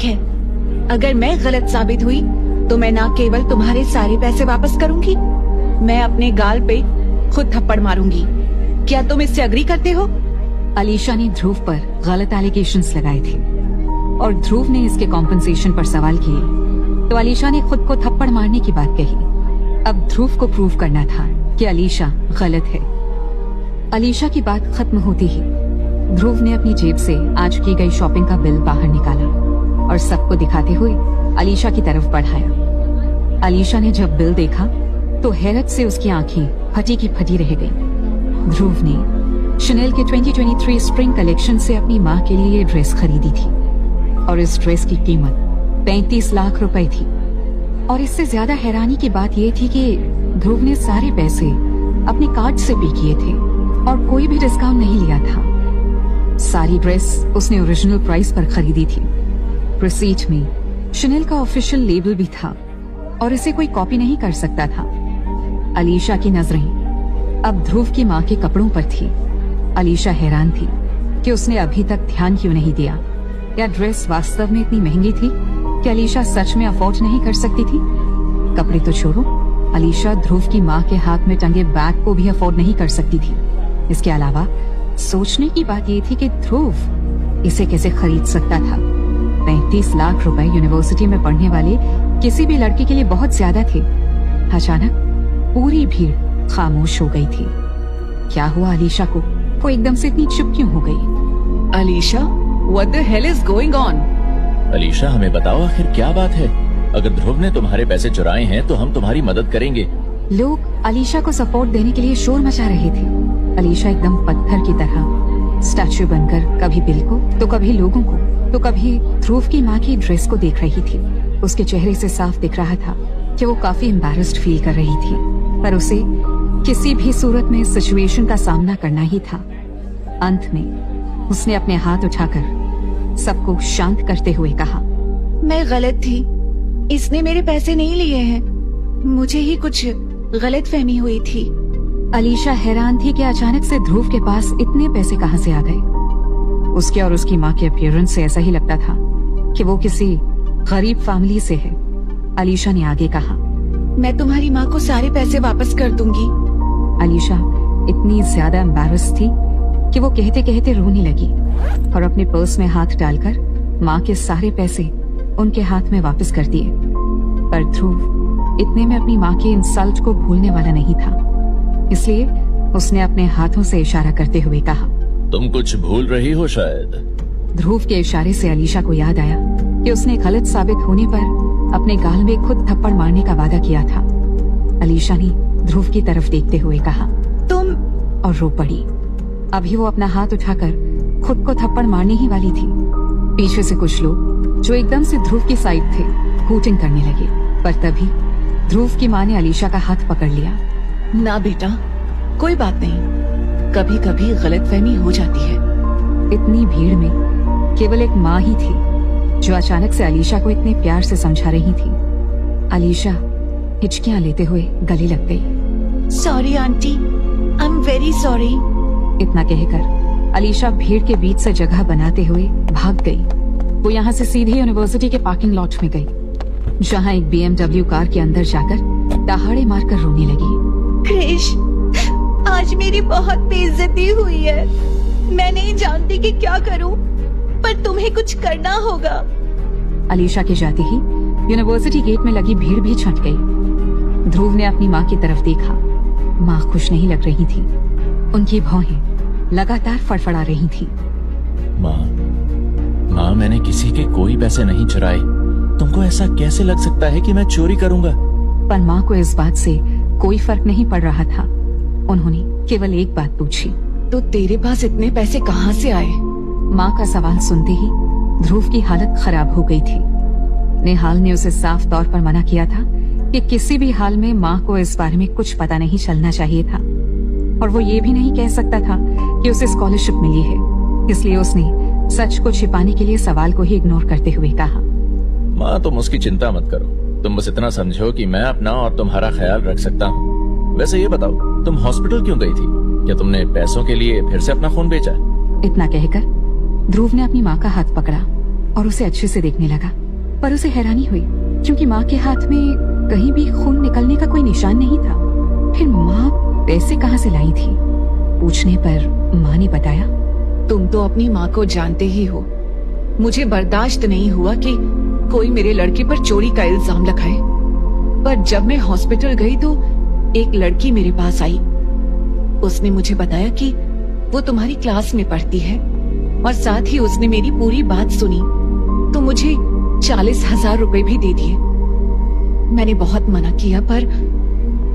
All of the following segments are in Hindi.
ठीक है, अगर मैं गलत साबित हुई तो मैं ना केवल तुम्हारे सारे पैसे वापस करूंगी, मैं अपने गाल पे खुद थप्पड़ मारूंगी। क्या तुम इससे अग्री करते हो? अलीशा ने ध्रुव पर गलत एलिगेशंस लगाए थे और ध्रुव ने इसके कॉम्पनसेशन पर सवाल किए तो अलीशा ने खुद को थप्पड़ मारने की बात कही। अब ध्रुव को प्रूव करना था कि अलीशा गलत है। अलीशा की बात खत्म होती ही ध्रुव ने अपनी जेब से आज की गई शॉपिंग का बिल बाहर निकाला और सबको दिखाते हुए अलीशा की तरफ बढ़ाया। अलीशा ने जब बिल देखा तो हैरत से उसकी आंखें फटी की फटी रह गईं। ध्रुव ने शनेल के 2023 स्प्रिंग कलेक्शन से अपनी माँ के लिए ये ड्रेस खरीदी थी और इस ड्रेस की कीमत 35 लाख रुपए थी। और इससे ज्यादा हैरानी की बात ये थी कि ध्रुव ने सारे पैसे अपने कार्ड से पे किए थे और कोई भी डिस्काउंट नहीं लिया था। सारी ड्रेस उसने ओरिजिनल प्राइस पर खरीदी थी। रिसीट में शनेल का ऑफिशियल लेबल भी था और इसे कोई कॉपी नहीं कर सकता था। अलीशा की नजरें अब ध्रुव की माँ के कपड़ों पर थी। अलीशा हैरान थी कि उसने अभी तक ध्यान क्यों नहीं दिया। क्या ड्रेस वास्तव में इतनी महंगी थी कि अलीशा सच में अफोर्ड नहीं कर सकती थी? कपड़े तो छोड़ो, अलीशा ध्रुव की माँ के हाथ में टंगे बैग को भी अफोर्ड नहीं कर सकती थी। इसके अलावा सोचने की बात ये थी कि ध्रुव इसे कैसे खरीद सकता था। 35 लाख रुपए यूनिवर्सिटी में पढ़ने वाले किसी भी लड़के के लिए बहुत ज्यादा थे। अचानक पूरी भीड़ खामोश हो गई थी। क्या हुआ अलीशा को? वो एकदम से इतनी चुप क्यों हो गई? Alisha, what the hell is going on? Alisha, हमें बताओ आखिर क्या बात है? अगर ध्रुव ने तुम्हारे पैसे चुराए हैं तो हम तुम्हारी मदद करेंगे। लोग अलीशा को सपोर्ट देने के लिए शोर मचा रहे थे। अलीशा एकदम पत्थर की तरह स्टैचू बनकर कभी बिल को तो कभी लोगों को तो कभी ध्रुव की माँ की ड्रेस को देख रही थी। उसके चेहरे से साफ दिख रहा था कि वो काफी एम्बैरेस्ड फील कर रही थी, पर उसे किसी भी सूरत में सिचुएशन का सामना करना ही था। अंत में उसने अपने हाथ उठाकर सबको शांत करते हुए कहा, मैं गलत थी, इसने मेरे पैसे नहीं लिए हैं, मुझे ही कुछ गलत फहमी हुई थी। अलीशा हैरान थी कि अचानक से ध्रुव के पास इतने पैसे कहां से आ गए। उसके और उसकी माँ के अपीयरेंस से ऐसा ही लगता था कि वो किसी गरीब फैमिली से है। अलीशा ने आगे कहा, मैं तुम्हारी माँ को सारे पैसे वापस कर दूंगी। अलीशा इतनी ज्यादा एम्बैरेस थी कि वो कहते कहते रोने लगी और अपने पर्स में हाथ डालकर माँ के सारे पैसे उनके हाथ में वापस कर दिए। पर ध्रुव इतने में अपनी माँ के इंसल्ट को भूलने वाला नहीं था, इसलिए उसने अपने हाथों से इशारा करते हुए कहा, तुम कुछ भूल रही हो शायद। ध्रुव के इशारे से अलीशा को याद आया कि उसने गलत साबित होने पर अपने गाल में खुद थप्पड़ मारने का वादा किया था। अलीशा ने ध्रुव की तरफ देखते हुए कहा, तुम, और रो पड़ी। अभी वो अपना हाथ उठाकर खुद को थप्पड़ मारने ही वाली थी। पीछे से कुछ लोग जो एकदम से ध्रुव की साइड थे हूटिंग करने लगे, पर तभी ध्रुव की माँ ने अलीशा का हाथ पकड़ लिया। ना बेटा, कोई बात नहीं, कभी कभी गलतफहमी हो जाती है। इतनी भीड़ में केवल एक माँ ही थी जो अचानक से अलीशा को इतने प्यार से समझा रही थी। अलीशा हिचकियां लेते हुए गले लग गई। Sorry aunty, I am very sorry. इतना कहकर अलीशा भीड़ के बीच से जगह बनाते हुए भाग गई। वो यहाँ से सीधे यूनिवर्सिटी के पार्किंग लॉट में गई, जहाँ एक BMW कार के अंदर जाकर दहाड़े मारकर रोने लगी। क्रिश, आज मेरी बहुत बेइज्जती हुई है। मैं नहीं जानती कि क्या करूं, पर तुम्हें कुछ करना होगा। अलीशा के जाते ही यूनिवर्सिटी गेट में लगी भीड़ भी छंट गई। ध्रुव ने अपनी माँ की तरफ देखा। माँ खुश नहीं लग रही थी। उनकी भौहें लगातार फड़फड़ा रही थी। माँ, मैंने किसी के कोई पैसे नहीं चुराए। तुमको ऐसा कैसे लग सकता है कि मैं चोरी करूंगा? पर माँ को इस बात से कोई फर्क नहीं पड़ रहा था। उन्होंने केवल एक बात पूछी, तो तेरे पास इतने पैसे कहाँ से आए? माँ का सवाल सुनते ही ध्रुव की हालत खराब हो गई थी। नेहाल ने उसे साफ तौर पर मना किया था कि किसी भी हाल में माँ को इस बारे में कुछ पता नहीं चलना चाहिए था, और वो ये भी नहीं कह सकता था कि उसे स्कॉलरशिप मिली है। इसलिए उसने सच को छिपाने के लिए सवाल को ही इग्नोर करते हुए कहा, माँ, तुम उसकी चिंता मत करो। तुम बस इतना समझो कि मैं अपना और तुम्हारा ख्याल रख सकता हूँ। वैसे ये बताओ, तुम हॉस्पिटल क्यों गई थी? क्या तुमने पैसों के लिए फिर से अपना खून बेचा? इतना कहकर ध्रुव ने अपनी माँ का हाथ पकड़ा और उसे अच्छे से देखने लगा। पर उसे हैरानी हुई क्योंकि माँ के हाथ में कहीं भी खून निकलने का कोई निशान नहीं था। फिर माँ पैसे कहाँ से लाई थी? पूछने पर माँ ने बताया, तुम तो अपनी माँ को जानते ही हो। मुझे बर्दाश्त नहीं हुआ कि कोई मेरे लड़के पर चोरी का इल्जाम लगाए। पर जब मैं हॉस्पिटल गई तो एक लड़की मेरे पास आई। उसने मुझे बताया कि वो तुम्हारी क्लास में पढ़ती है और साथ ही उसने मेरी पूरी बात सुनी तो मुझे 40,000 रुपए भी दे दिए। मैंने बहुत मना किया पर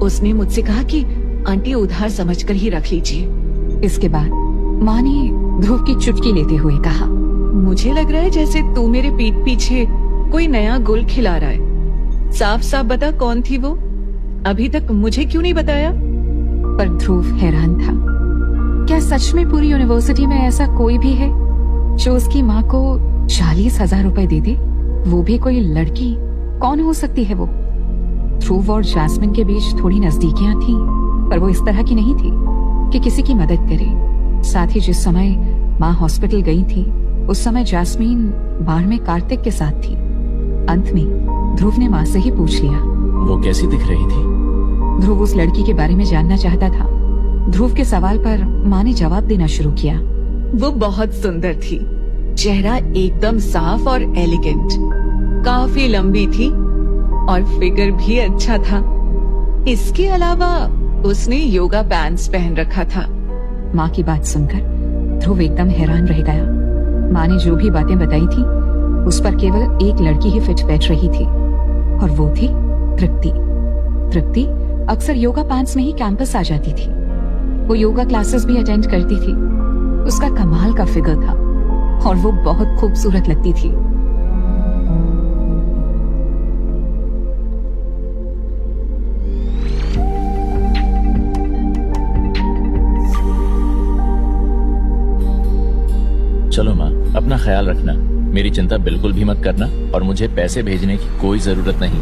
उसने मुझसे कहा कि आंटी उधार समझकर ही रख लीजिए। इसके बाद माँ ने ध्रुव की चुटकी लेते हुए कहा, मुझे लग रहा है जैसे तू मेरे पीठ पीछे कोई नया गुल खिला रहा है। साफ साफ बता कौन थी वो? अभी तक मुझे क्यों नहीं बताया? पर ध्रुव हैरान था। क्या सच में पूरी यूनिवर्सिटी में ऐसा कोई भी है जो उसकी माँ को 40,000 रुपए दे दे, वो भी कोई लड़की? कौन हो सकती है वो? ध्रुव और जैस्मिन के बीच थोड़ी नजदीकियां थी, पर वो इस तरह की नहीं थी कि किसी की मदद करे। साथ ही जिस समय माँ हॉस्पिटल गई थी उस समय जैस्मिन बार में कार्तिक के साथ थी। अंत में ध्रुव ने माँ से ही पूछ लिया, वो कैसी दिख रही थी? ध्रुव उस लड़की के बारे में जानना चाहता था। ध्रुव के सवाल पर माँ ने जवाब देना शुरू किया। वो बहुत सुंदर थी, चेहरा एकदम साफ और एलिगेंट, काफी लंबी थी और फिगर भी अच्छा था। इसके अलावा उसने योगा पैंट्स पहन रखा था। माँ की बात सुनकर ध्रुव एकदम हैरान रह गया। माँ ने जो भी बातें बताई थी उस पर केवल एक लड़की ही फिट बैठ रही थी और वो थी तृप्ति। तृप्ति अक्सर योगा पैंट्स में ही कैंपस आ जाती थी। वो योगा क्लासेस भी अटेंड करती थी। उसका कमाल का फिगर था और वो बहुत खूबसूरत लगती थी। चलो माँ, अपना ख्याल रखना, मेरी चिंता बिल्कुल भी मत करना और मुझे पैसे भेजने की कोई जरूरत नहीं।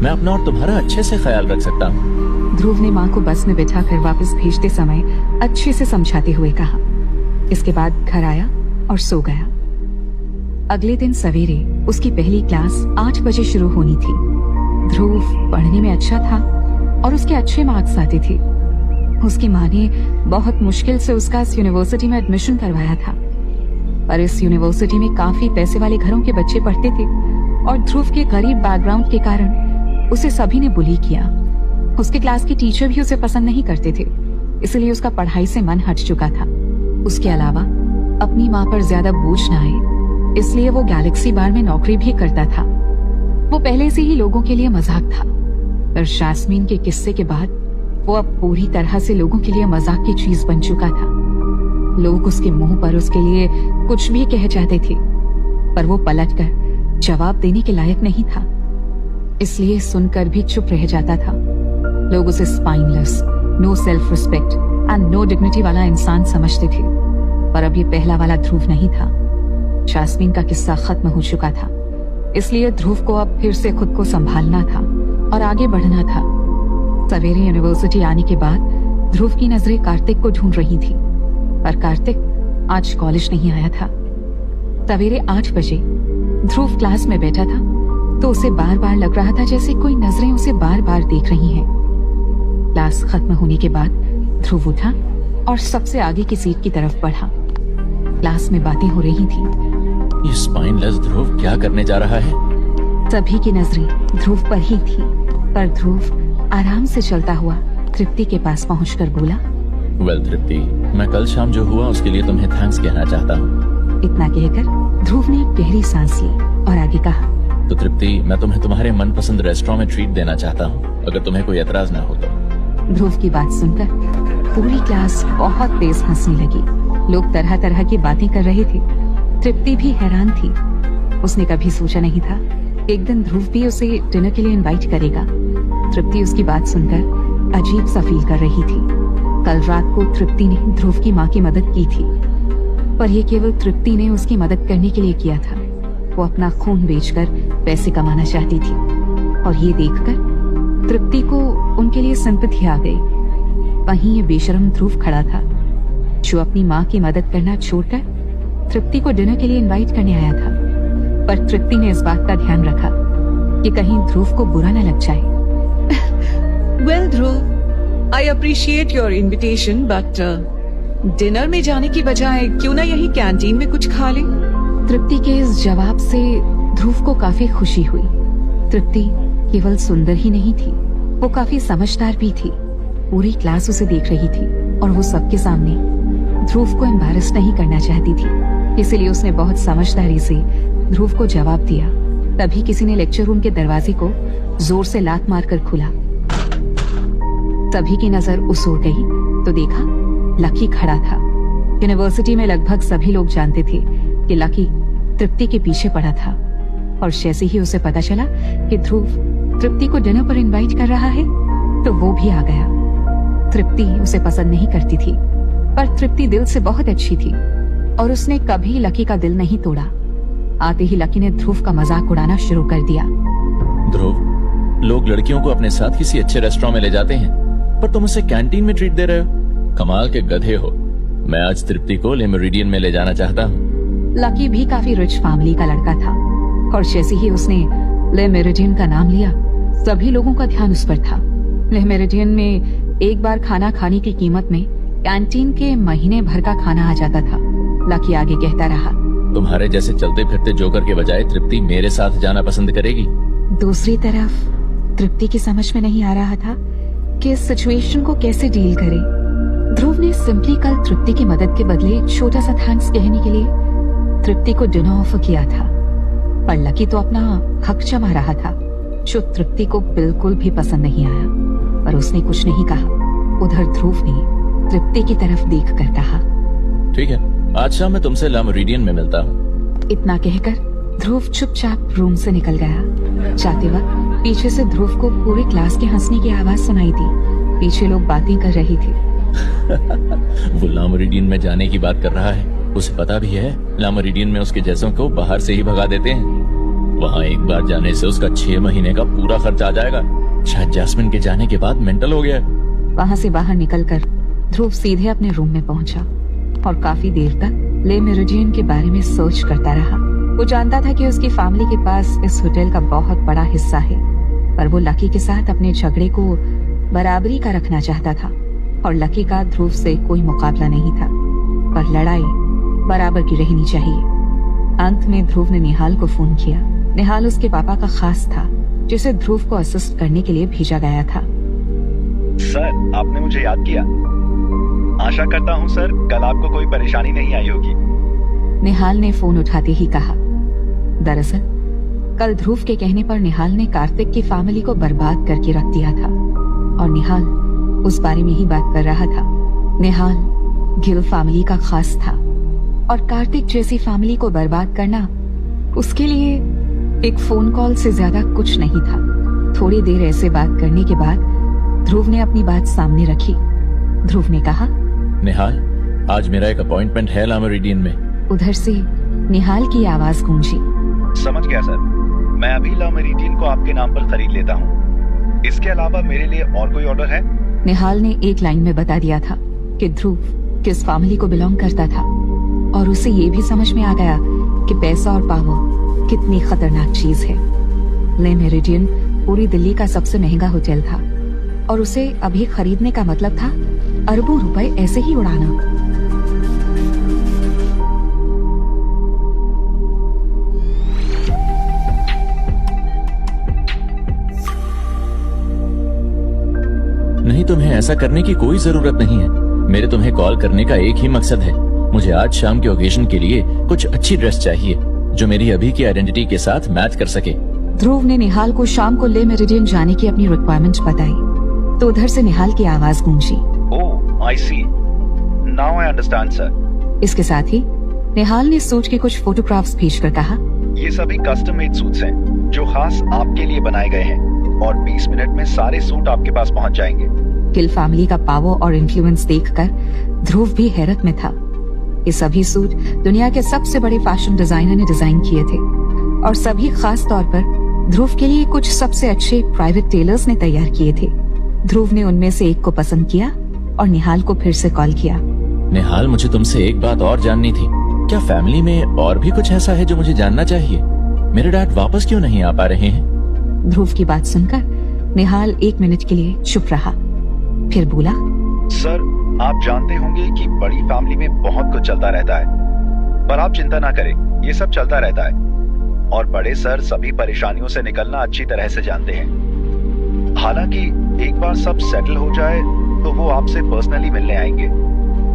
मैं अपना और तुम्हारा अच्छे से ख्याल रख सकता हूँ। ध्रुव ने माँ को बस में बिठाकर वापस भेजते समय अच्छे से समझाते हुए कहा। इसके बाद घर आया और सो गया। अगले दिन सवेरे उसकी पहली क्लास 8 बजे शुरू होनी थी। ध्रुव पढ़ने में अच्छा था और उसके अच्छे मार्क्स आते थे। उसकी माँ ने बहुत मुश्किल से उसका इस यूनिवर्सिटी में एडमिशन करवाया था, पर इस यूनिवर्सिटी में काफी पैसे वाले घरों के बच्चे पढ़ते थे और ध्रुव के गरीब बैकग्राउंड के कारण उसे सभी ने बुली किया। उसके क्लास के टीचर भी उसे पसंद नहीं करते थे, इसलिए उसका पढ़ाई से मन हट चुका था। उसके अलावा अपनी माँ पर ज्यादा बोझ न आए, इसलिए वो गैलेक्सी बार में नौकरी भी करता था। वो पहले से ही लोगों के लिए मजाक था, पर जैस्मिन के किस्से के बाद वो अब पूरी तरह से लोगों के लिए मजाक की चीज बन चुका था। लोग उसके मुंह पर उसके लिए कुछ भी कह जाते थे, पर वो पलटकर जवाब देने के लायक नहीं था, इसलिए सुनकर भी चुप रह जाता था। लोग उसे spineless, no self respect and no dignity वाला इंसान समझते थे, पर अब ये पहला वाला ध्रुव नहीं था। जैस्मिन का किस्सा खत्म हो चुका था, इसलिए ध्रुव को अब फिर से खुद को संभालना था और आगे बढ़ना था। सवेरे यूनिवर्सिटी आने के बाद ध्रुव की नजरें कार्तिक को ढूंढ रही थी, पर कार्तिक आज कॉलेज नहीं आया था। सवेरे 8 बजे ध्रुव क्लास में बैठा था तो उसे बार बार लग रहा था जैसे कोई नजरें उसे बार बार देख रही हैं। क्लास खत्म होने के बाद ध्रुव उठा और सबसे आगे की सीट की तरफ बढ़ा। क्लास में बातें हो रही थी। ये स्पाइनलेस ध्रुव क्या करने जा रहा है? सभी की नजरें ध्रुव पर ही थी, पर ध्रुव आराम से चलता हुआ तृप्ति के पास पहुंचकर बोला, वेल तृप्ति, मैं कल शाम जो हुआ उसके लिए तुम्हें थैंक्स कहना चाहता हूँ। इतना कहकर ध्रुव ने एक गहरी सांस ली और आगे कहा, तो तृप्ति, मैं तुम्हें तुम्हारे मनपसंद रेस्टोरेंट में ट्रीट देना चाहता हूँ, अगर तुम्हें कोई एतराज ना हो तो। ध्रुव की बात सुनकर पूरी क्लास बहुत तेज हंसने लगी। लोग तरह तरह की बातें कर रहे थे। तृप्ति भी हैरान थी। उसने कभी सोचा नहीं था एक दिन ध्रुव भी उसे डिनर के लिए इनवाइट करेगा। तृप्ति उसकी बात सुनकर अजीब सा फील कर रही थी। कल रात को तृप्ति ने ध्रुव की माँ की मदद की थी, पर यह केवल तृप्ति ने उसकी मदद करने के लिए किया था। वो अपना खून बेचकर पैसे कमाना चाहती थी और ये देखकर तृप्ति को उनके लिए सिंपैथी आ गई। वहीं ये बेशर्म ध्रुव खड़ा था जो अपनी माँ की मदद करना छोड़कर तृप्ति को डिनर के लिए इनवाइट करने आया था। पर तृप्ति ने इस बात का ध्यान रखा कि कहीं ध्रुव को बुरा न लग जाए। Well Dhruv, I appreciate your invitation, but dinner में जाने की बजाय क्यों ना यही कैंटीन में कुछ खा ले। तृप्ति के इस जवाब से ध्रुव को काफी खुशी हुई। तृप्ति केवल सुंदर ही नहीं थी, वो काफी समझदार भी थी। पूरी क्लास उसे देख रही थी और वो सबके सामने ध्रुव को एम्बैरेस नहीं करना चाहती थी। इसीलिए उसने बहुत समझदारी से ध्रुव को जवाब दिया। तभी किसी ने लेक्चर रूम के दरवाजे को जोर से लात मारकर खुला। सभी की नजर उस ओर गई तो देखा लकी खड़ा था। यूनिवर्सिटी में लगभग सभी लोग जानते थे कि लकी तृप्ति के पीछे पड़ा था, और जैसे ही उसे पता चला कि ध्रुव तृप्ति को डिनर पर इनवाइट कर रहा है तो वो भी आ गया। तृप्ति उसे पसंद नहीं करती थी, पर तृप्ति दिल से बहुत अच्छी थी और उसने कभी लकी का दिल नहीं तोड़ा। आते ही लकी ने ध्रुव का मजाक उड़ाना शुरू कर दिया। ध्रुव, लोग लड़कियों को अपने साथ किसी अच्छे रेस्टोरेंट में ले जाते हैं, पर तुम उसे कैंटीन में ट्रीट दे रहे हो। कमाल के गधे हो। मैं आज तृप्ति को ले मेरिडियन में ले जाना चाहता हूँ। लकी भी काफी रिच फैमिली का लड़का था, और जैसे ही उसने ले मेरिडियन का नाम लिया सभी लोगों का ध्यान उस पर था। ले मेरिडियन में एक बार खाना खाने की कीमत में कैंटीन के महीने भर का खाना आ जाता था। लकी आगे कहता रहा, तुम्हारे जैसे चलते फिरते जोकर के बजाय तृप्ति मेरे साथ जाना पसंद करेगी। दूसरी तरफ तृप्ति की समझ में नहीं आ रहा था कि इस सिचुएशन को कैसे डील करे। ध्रुव ने सिंपली कल तृप्ति की मदद के बदले एक छोटा सा थैंक्स कहने के लिए तृप्ति को डिनर ऑफर किया था, पर लकी तो अपना हक जमा रहा था, जो तृप्ति को बिल्कुल भी पसंद नहीं आया। पर उसने कुछ नहीं कहा। उधर ध्रुव ने तृप्ति की तरफ देख कर कहा, ठीक है, आज शाम मैं तुमसे ला मेरिडियन में मिलता हूँ। इतना कहकर ध्रुव चुपचाप रूम से निकल गया। जाते वक्त पीछे से ध्रुव को पूरी क्लास के हंसने की आवाज सुनाई दी। पीछे लोग बातें कर रहे थे। वो ला मेरिडियन में जाने की बात कर रहा है। उसे पता भी है ला मेरिडियन में उसके जैसों को बाहर से ही भगा देते हैं। वहाँ एक बार जाने से उसका 6 महीने का पूरा खर्च आ जाएगा। शायद जैस्मिन के जाने के बाद मेंटल हो गया। वहाँ से बाहर निकलकर ध्रुव सीधे अपने रूम में पहुंचा और काफी देर तक ले मेरिडियन के बारे में सोच करता रहा। वो जानता था कि उसकी फैमिली के पास इस होटल का बहुत बड़ा हिस्सा है, पर वो लकी के साथ अपने झगड़े को बराबरी का रखना चाहता था, और लकी का ध्रुव से कोई मुकाबला नहीं था, पर लड़ाई बराबर की रहनी चाहिए। अंत में ध्रुव ने निहाल को फोन किया। निहाल उसके पापा का खास था, जिसे ध्रुव को असिस्ट करने के लिए भेजा गया था। सर, आपने मुझे याद किया। आशा करता हूँ सर कल आपको कोई परेशानी नहीं आई होगी। निहाल ने फोन उठाते ही कहा। दरअसल कल ध्रुव के कहने पर निहाल ने कार्तिक की फैमिली को बर्बाद करके रख दिया था, और निहाल उस बारे में ही बात कर रहा था। निहाल गिल फैमिली का खास था, और कार्तिक जैसी फैमिली को बर्बाद करना उसके लिए एक फोन कॉल से ज्यादा कुछ नहीं था। थोड़ी देर ऐसे बात करने के बाद ध्रुव ने अपनी बात सामने रखी। ध्रुव ने कहा, निहाल, आज मेरा एक अपॉइंटमेंट है ला मेरिडियन में। उधर से निहाल की आवाज गूंजी। समझ गया सर, मैं अभी ला मेरिडियन को आपके नाम पर खरीद लेता हूँ। इसके अलावा मेरे लिए और कोई ऑर्डर है? निहाल ने एक लाइन में बता दिया था कि ध्रुव किस फैमिली को बिलोंग करता था, और उसे ये भी समझ में आ गया कि पैसा और पावर कितनी खतरनाक चीज है। ले मेरिडियन पूरी दिल्ली का सबसे महंगा होटल था, और उसे अभी खरीदने का मतलब था अरबों रुपए ऐसे ही उड़ाना। नहीं, तुम्हें ऐसा करने की कोई जरूरत नहीं है। मेरे तुम्हें कॉल करने का एक ही मकसद है। मुझे आज शाम के ओकेजन के लिए कुछ अच्छी ड्रेस चाहिए जो मेरी अभी की आइडेंटिटी के साथ मैच कर सके। ध्रुव ने निहाल को शाम को ले मेरिडियन जाने की अपनी रिक्वायरमेंट बताई, तो उधर से निहाल की आवाज गूंजी। ओह, आई सी, नाउ आई अंडरस्टैंड सर। इसके साथ ही निहाल ने सूट के कुछ फोटोग्राफ्स भेजकर कहा, ये सभी कस्टम मेड सूट्स हैं जो खास आपके लिए बनाए गए हैं, और 20 मिनट में सारे सूट आपके पास पहुंच जाएंगे। गिल फैमिली का पावर और इन्फ्लुएंस देखकर ध्रुव भी हैरत में था। ये सभी सूट दुनिया के सबसे बड़े फैशन डिजाइनर ने डिजाइन किए थे, और सभी खास तौर पर ध्रुव के लिए कुछ सबसे अच्छे प्राइवेट टेलर्स ने तैयार किए थे। ध्रुव ने उनमें से एक को पसंद किया और निहाल को फिर से कॉल किया। निहाल, मुझे तुमसे एक बात और जाननी थी। क्या फैमिली में और भी कुछ ऐसा है जो मुझे जानना चाहिए? मेरे डैड वापस क्यों नहीं आ पा रहे हैं? ध्रुव की बात सुनकर निहाल 1 मिनट के लिए चुप रहा, फिर बोला, सर, आप जानते होंगे कि बड़ी फैमिली में बहुत कुछ चलता रहता है, पर आप चिंता ना करें, ये सब चलता रहता है। और बड़े सर सभी परेशानियों से निकलना अच्छी तरह से जानते हैं। हालांकि एक बार सब सेटल हो जाए तो वो आपसे पर्सनली मिलने आएंगे।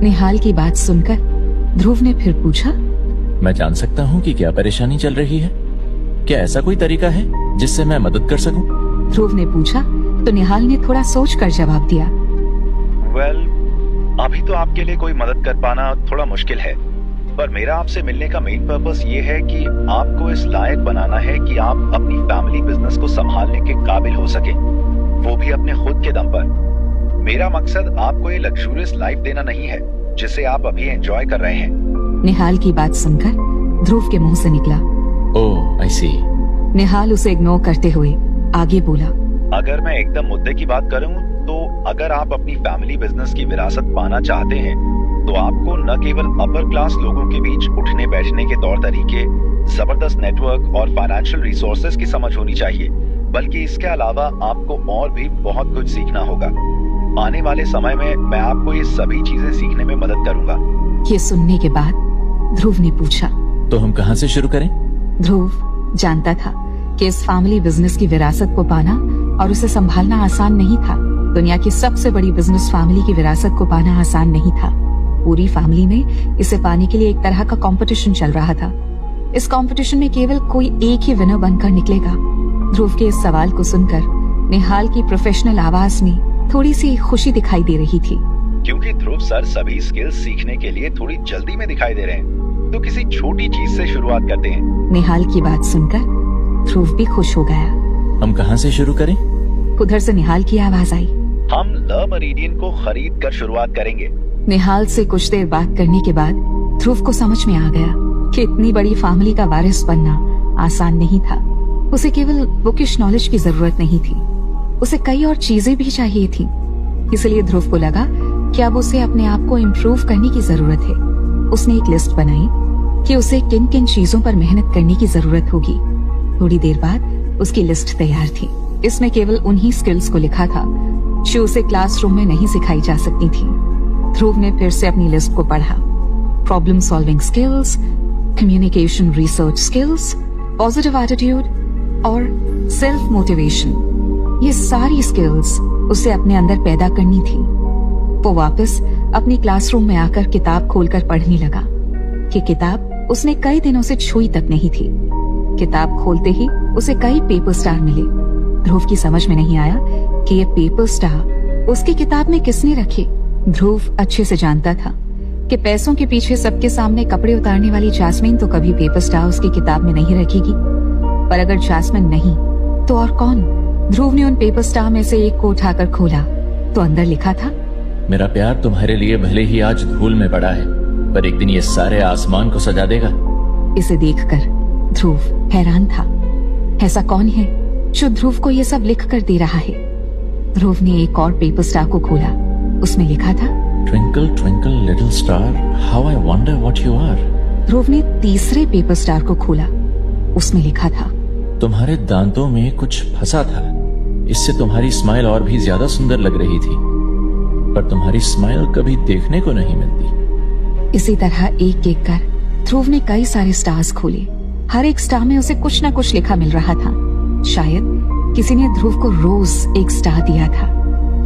निहाल की बात सुनकर ध्रुव ने फिर पूछा, मैं जान सकता हूँ कि क्या परेशानी चल रही है? क्या ऐसा कोई तरीका है जिससे मैं मदद कर सकूं? ध्रुव ने पूछा तो निहाल ने थोड़ा सोचकर जवाब दिया, वेल, अभी तो आपके लिए कोई मदद कर पाना थोड़ा मुश्किल है, पर मेरा आपसे मिलने का मेन पर्पस ये है कि आपको इस लायक बनाना है कि आप अपनी फैमिली बिजनेस को संभालने के काबिल हो सके, वो भी अपने खुद के दम पर। मेरा मकसद आपको ये लग्जूरियस लाइफ देना नहीं है जिसे आप अभी एंजॉय कर रहे हैं। निहाल की बात सुनकर ध्रुव के मुंह से निकला, ओह, आई सी। निहाल उसे इग्नोर करते हुए आगे बोला, अगर मैं एकदम मुद्दे की बात करूं तो अगर आप अपनी फैमिली बिजनेस की विरासत पाना चाहते हैं तो आपको न केवल अपर क्लास लोगों के बीच उठने बैठने के तौर तरीके, जबरदस्त नेटवर्क और फाइनेंशियल रिसोर्सेज की समझ होनी चाहिए, बल्कि इसके अलावा आपको और भी बहुत कुछ सीखना होगा। आने वाले समय में मैं आपको ये सभी चीजें सीखने में मदद करूंगा। ये सुनने के बाद ध्रुव ने पूछा, तो हम कहाँ से शुरू करें? ध्रुव जानता था कि इस फैमिली बिजनेस की विरासत को पाना और उसे संभालना आसान नहीं था। दुनिया की सबसे बड़ी बिजनेस फैमिली की विरासत को पाना आसान नहीं था। पूरी फैमिली में इसे पाने के लिए एक तरह का कंपटीशन चल रहा था। इस कंपटीशन में केवल कोई एक ही विनर बनकर निकलेगा। ध्रुव के इस सवाल को सुनकर निहाल की प्रोफेशनल आवाज में थोड़ी सी खुशी दिखाई दे रही थी। क्योंकि ध्रुव सर सभी स्किल्स सीखने के लिए थोड़ी जल्दी में दिखाई दे रहे हैं, तो किसी छोटी चीज से शुरुआत करते हैं। निहाल की बात सुनकर ध्रुव भी खुश हो गया। हम कहाँ से शुरू करें? उधर से निहाल की आवाज आई, हम द मेरिडियन को खरीद कर शुरुआत करेंगे। निहाल से कुछ देर बात करने के बाद ध्रुव को समझ में आ गया कि इतनी बड़ी फैमिली का वारिस बनना आसान नहीं था। उसे केवल बुकिश नॉलेज की जरूरत नहीं थी, उसे कई और चीजें भी चाहिए थी। इसलिए ध्रुव को लगा कि अब उसे अपने आप को इम्प्रूव करने की जरूरत है। उसने एक लिस्ट बनाई कि उसे किन किन चीजों पर मेहनत करने की जरूरत होगी। थोड़ी देर बाद उसकी लिस्ट तैयार थी। इसमें केवल उन्हीं स्किल्स को लिखा था जो उसे क्लासरूम में नहीं सिखाई जा सकती थी। ध्रुव ने फिर से अपनी लिस्ट को पढ़ा। Problem solving skills, communication research skills, positive attitude और सेल्फ मोटिवेशन, ये सारी स्किल्स उसे अपने अंदर पैदा करनी थी। वो वापस अपनी क्लासरूम में आकर किताब खोलकर पढ़ने लगा कि किताब उसने कई दिनों से छुई तक नहीं थी। किताब खोलते ही उसे कई पेपर स्टार मिले। ध्रुव की समझ में नहीं आया कि ये पेपर स्टार उसकी किताब में किसने रखे। ध्रुव अच्छे से जानता था कि पैसों के पीछे सबके सामने कपड़े उतारने वाली जैस्मिन तो कभी पेपर स्टार उसकी किताब में नहीं रखेगी। पर अगर जैस्मिन नहीं तो और कौन? ध्रुव ने उन पेपर स्टार में से एक को उठाकर खोला तो अंदर लिखा था, मेरा प्यार तुम्हारे लिए भले ही आज धूल में पड़ा है, पर एक दिन ये सारे आसमान को सजा देगा। इसे देखकर ध्रुव हैरान था। ऐसा कौन है जो ध्रुव को ये सब लिख कर दे रहा है? ध्रुव ने एक और पेपर स्टार को खोला। उसमें लिखा था, twinkle twinkle little star, how I wonder what you are. Dhruv ने तीसरे पेपर स्टार को खोला। उसमें लिखा था, तुम्हारे दांतों में कुछ फंसा था, इससे तुम्हारी स्माइल और भी ज्यादा सुंदर लग रही थी, पर तुम्हारी स्माइल कभी देखने को नहीं मिलती। इसी तरह एक एक कर ध्रुव ने कई सारे स्टार्स खोले। हर एक स्टार में उसे कुछ न कुछ लिखा मिल रहा था। शायद किसी ने ध्रुव को रोज एक स्टार दिया था।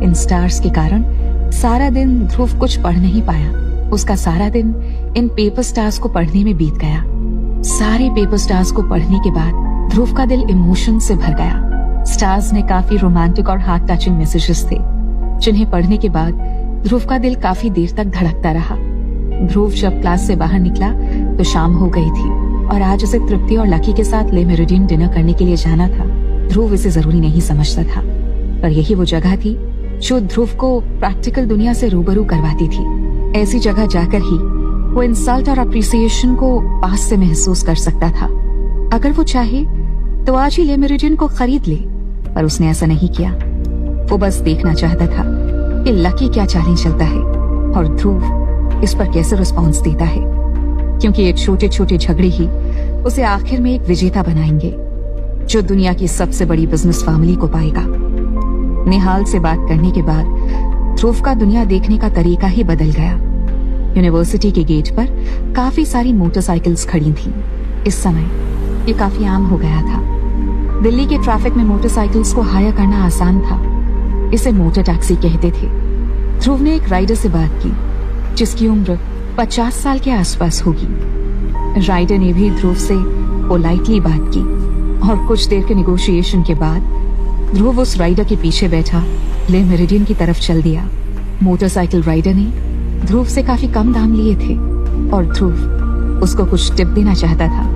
इन स्टार्स के कारण सारा दिन ध्रुव कुछ पढ़ नहीं पाया। उसका सारा दिन इन पेपर स्टार्स को पढ़ने में बीत गया। सारे पेपर स्टार्स को पढ़ने के बाद ध्रुव का दिल इमोशन से भर गया। स्टार्स में काफी रोमांटिक और हार्ट टचिंग मैसेजेस थे, जिन्हें पढ़ने के बाद ध्रुव का दिल काफी देर तक धड़कता रहा। ध्रुव जब क्लास से बाहर निकला तो शाम हो गई थी और आज उसे तृप्ति और लकी के साथ ले मेरिडियन डिनर करने के लिए जाना था। ध्रुव इसे जरूरी नहीं समझता था, पर यही वो जगह थी जो ध्रुव को प्रैक्टिकल दुनिया से रूबरू करवाती थी। ऐसी जगह जाकर ही वो इंसल्ट और अप्रिसिएशन को पास से महसूस कर सकता था। अगर वो चाहे तो आज ही ले मेरिडियन को खरीद ले, पर उसने ऐसा नहीं किया। वो बस देखना चाहता था कि लकी क्या चालें चलता है और ध्रुव इस पर कैसे रिस्पॉन्स देता है, क्योंकि ये छोटे छोटे झगड़े ही उसे आखिर में एक विजेता बनाएंगे जो दुनिया की सबसे बड़ी बिजनेस फैमिली को पाएगा। निहाल से बात करने के बाद ध्रुव का दुनिया देखने का तरीका ही बदल गया। यूनिवर्सिटी के गेट पर काफी सारी मोटरसाइकिल्स खड़ी थीं। इस समय ये काफी आम हो गया था। दिल्ली के ट्रैफिक में मोटरसाइकिल्स को हायर करना आसान था। इसे मोटर टैक्सी कहते थे। ध्रुव ने एक राइडर से बात की जिसकी उम्र 50 साल के आसपास होगी। राइडर ने भी ध्रुव से पोलाइटली बात की और कुछ देर के नेगोशिएशन के बाद ध्रुव उस राइडर के पीछे बैठा ले मेरिडियन की तरफ चल दिया। मोटरसाइकिल राइडर ने ध्रुव से काफी कम दाम लिए थे और ध्रुव उसको कुछ टिप देना चाहता था,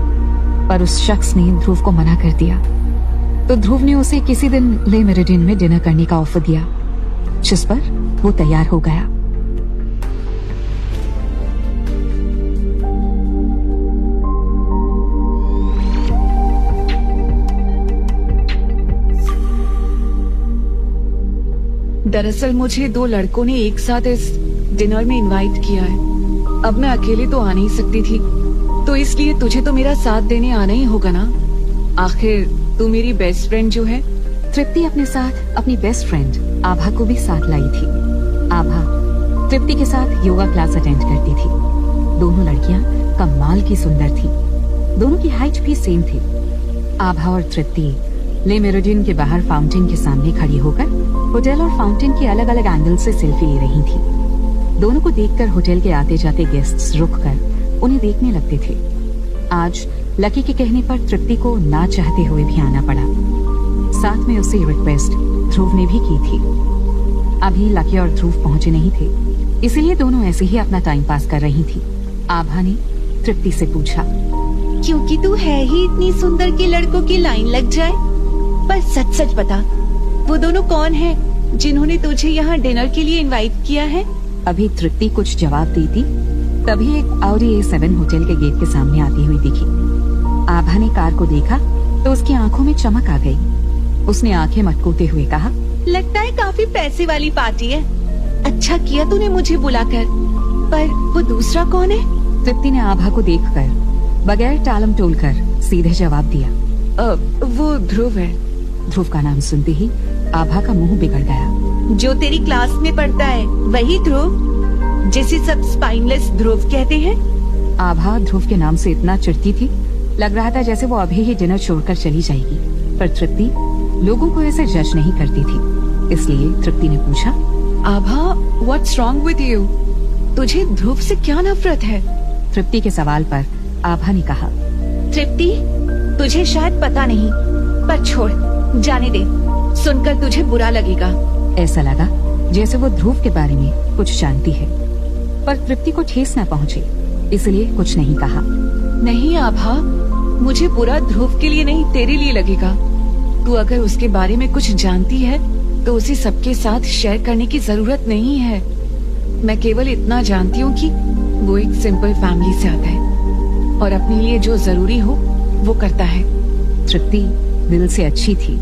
पर उस शख्स ने ध्रुव को मना कर दिया। तो ध्रुव ने उसे किसी दिन ले मेरिडियन में डिनर करने का ऑफर दिया, जिस पर वो तैयार हो गया। दरअसल मुझे 2 लड़कों ने एक साथ इस डिनर में इनवाइट किया है। अब मैं अकेले तो आ नहीं सकती थी, तो इसलिए तुझे तो मेरा साथ देने आना ही होगा ना। आखिर तू मेरी बेस्ट फ्रेंड जो है। तृप्ति अपने साथ अपनी बेस्ट फ्रेंड आभा को भी साथ लाई थी। आभा तृप्ति के साथ योगा क्लास अटेंड करती थी। दोनों लड़कियां कमाल की सुंदर थी। दोनों की हाइट भी सेम थी। आभा और तृप्ति ले मेरिडियन के बाहर फाउंटेन के सामने खड़ी होकर होटल और फाउंटेन के अलग अलग एंगल से सेल्फी ले रही थी। दोनों को देखकर होटल के आते जाते गेस्ट्स रुककर उन्हें देखने लगते थे। आज लकी के कहने पर तृप्ति को ना चाहते हुए भी आना पड़ा। साथ में उसे रिक्वेस्ट ध्रुव ने भी की थी। अभी लकी और ध्रुव पहुंचे नहीं थे, इसीलिए दोनों ऐसे ही अपना टाइम पास कर रही थी। आभा ने तृप्ति से पूछा, क्योंकि तू है ही इतनी सुंदर कि लड़कों की लाइन लग जाए। पर सच सच बता, वो दोनों कौन हैं जिन्होंने तुझे यहाँ डिनर के लिए इनवाइट किया है? अभी तृप्ति कुछ जवाब दी थी, तभी एक Audi A7 होटल के गेट के सामने आती हुई दिखी। आभा ने कार को देखा तो उसकी आंखों में चमक आ गई। उसने आंखें मटकोते हुए कहा, लगता है काफी पैसे वाली पार्टी है। अच्छा किया तूने मुझे बुलाकर। पर वो दूसरा कौन है? तृप्ति ने आभा को देखकर बगैर टालम टोल कर सीधे जवाब दिया, वो ध्रुव है। ध्रुव का नाम सुनते ही आभा का मुंह बिगड़ गया। जो तेरी क्लास में पढ़ता है वही ध्रुव, जिसे सब स्पाइनलेस ध्रुव कहते हैं। आभा ध्रुव के नाम से इतना चिढ़ती थी, लग रहा था जैसे वो अभी ही डिनर छोड़कर चली जाएगी। पर तृप्ति लोगों को ऐसे जज नहीं करती थी, इसलिए तृप्ति ने पूछा, आभा व्हाट्स रॉन्ग विद यू? तुझे ध्रुव से क्या नफरत है? तृप्ति के सवाल पर आभा ने कहा, तृप्ति तुझे शायद पता नहीं, पर छोड़, जाने दे। सुनकर तुझे बुरा लगेगा। ऐसा लगा जैसे वो ध्रुव के बारे में कुछ जानती है, पर तृप्ति को ठेस न पहुंचे, इसलिए कुछ नहीं कहा। नहीं आभा, मुझे बुरा ध्रुव के लिए नहीं तेरे लिए लगेगा। तू अगर उसके बारे में कुछ जानती है तो उसे सबके साथ शेयर करने की जरूरत नहीं है। मैं केवल इतना जानती हूँ कि वो एक सिंपल फैमिली से आता है और अपने लिए जो जरूरी हो वो करता है। तृप्ति दिल से अच्छी थी।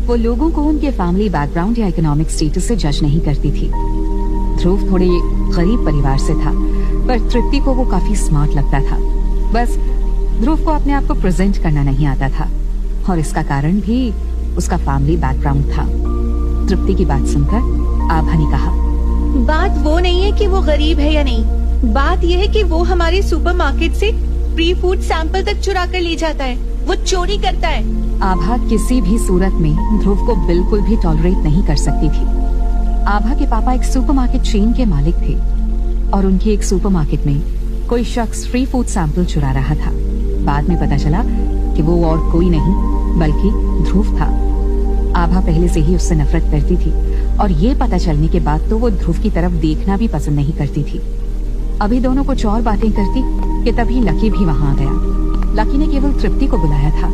वो लोगों को उनके फैमिली बैकग्राउंड या इकोनॉमिक स्टेटस से जज नहीं करती थी। ध्रुव थोड़े गरीब परिवार से था, पर तृप्ति को वो काफी स्मार्ट लगता था। बस ध्रुव को अपने आप को प्रेजेंट करना नहीं आता था, और इसका कारण भी उसका फैमिली बैकग्राउंड था। तृप्ति की बात सुनकर आभा ने कहा, बात वो नहीं है कि वो गरीब है या नहीं, बात यह है कि वो हमारे सुपरमार्केट से फ्री फूड सैंपल तक चुरा कर ले जाता है। वो चोरी करता है। आभा किसी भी सूरत में ध्रुव को बिल्कुल भी टॉलरेट नहीं कर सकती थी। आभा के पापा एक सुपरमार्केट चेन के मालिक थे और उनकी एक सुपरमार्केट में कोई शख्स फ्री फूड सैंपल चुरा रहा था। बाद में पता चला कि वो और कोई नहीं बल्कि ध्रुव था। आभा पहले से ही उससे नफरत करती थी और ये पता चलने के बाद तो वो ध्रुव की तरफ देखना भी पसंद नहीं करती थी। अभी दोनों कुछ और बातें करती कि तभी लकी भी वहाँ आ गया। लकी ने केवल तृप्ति को बुलाया था,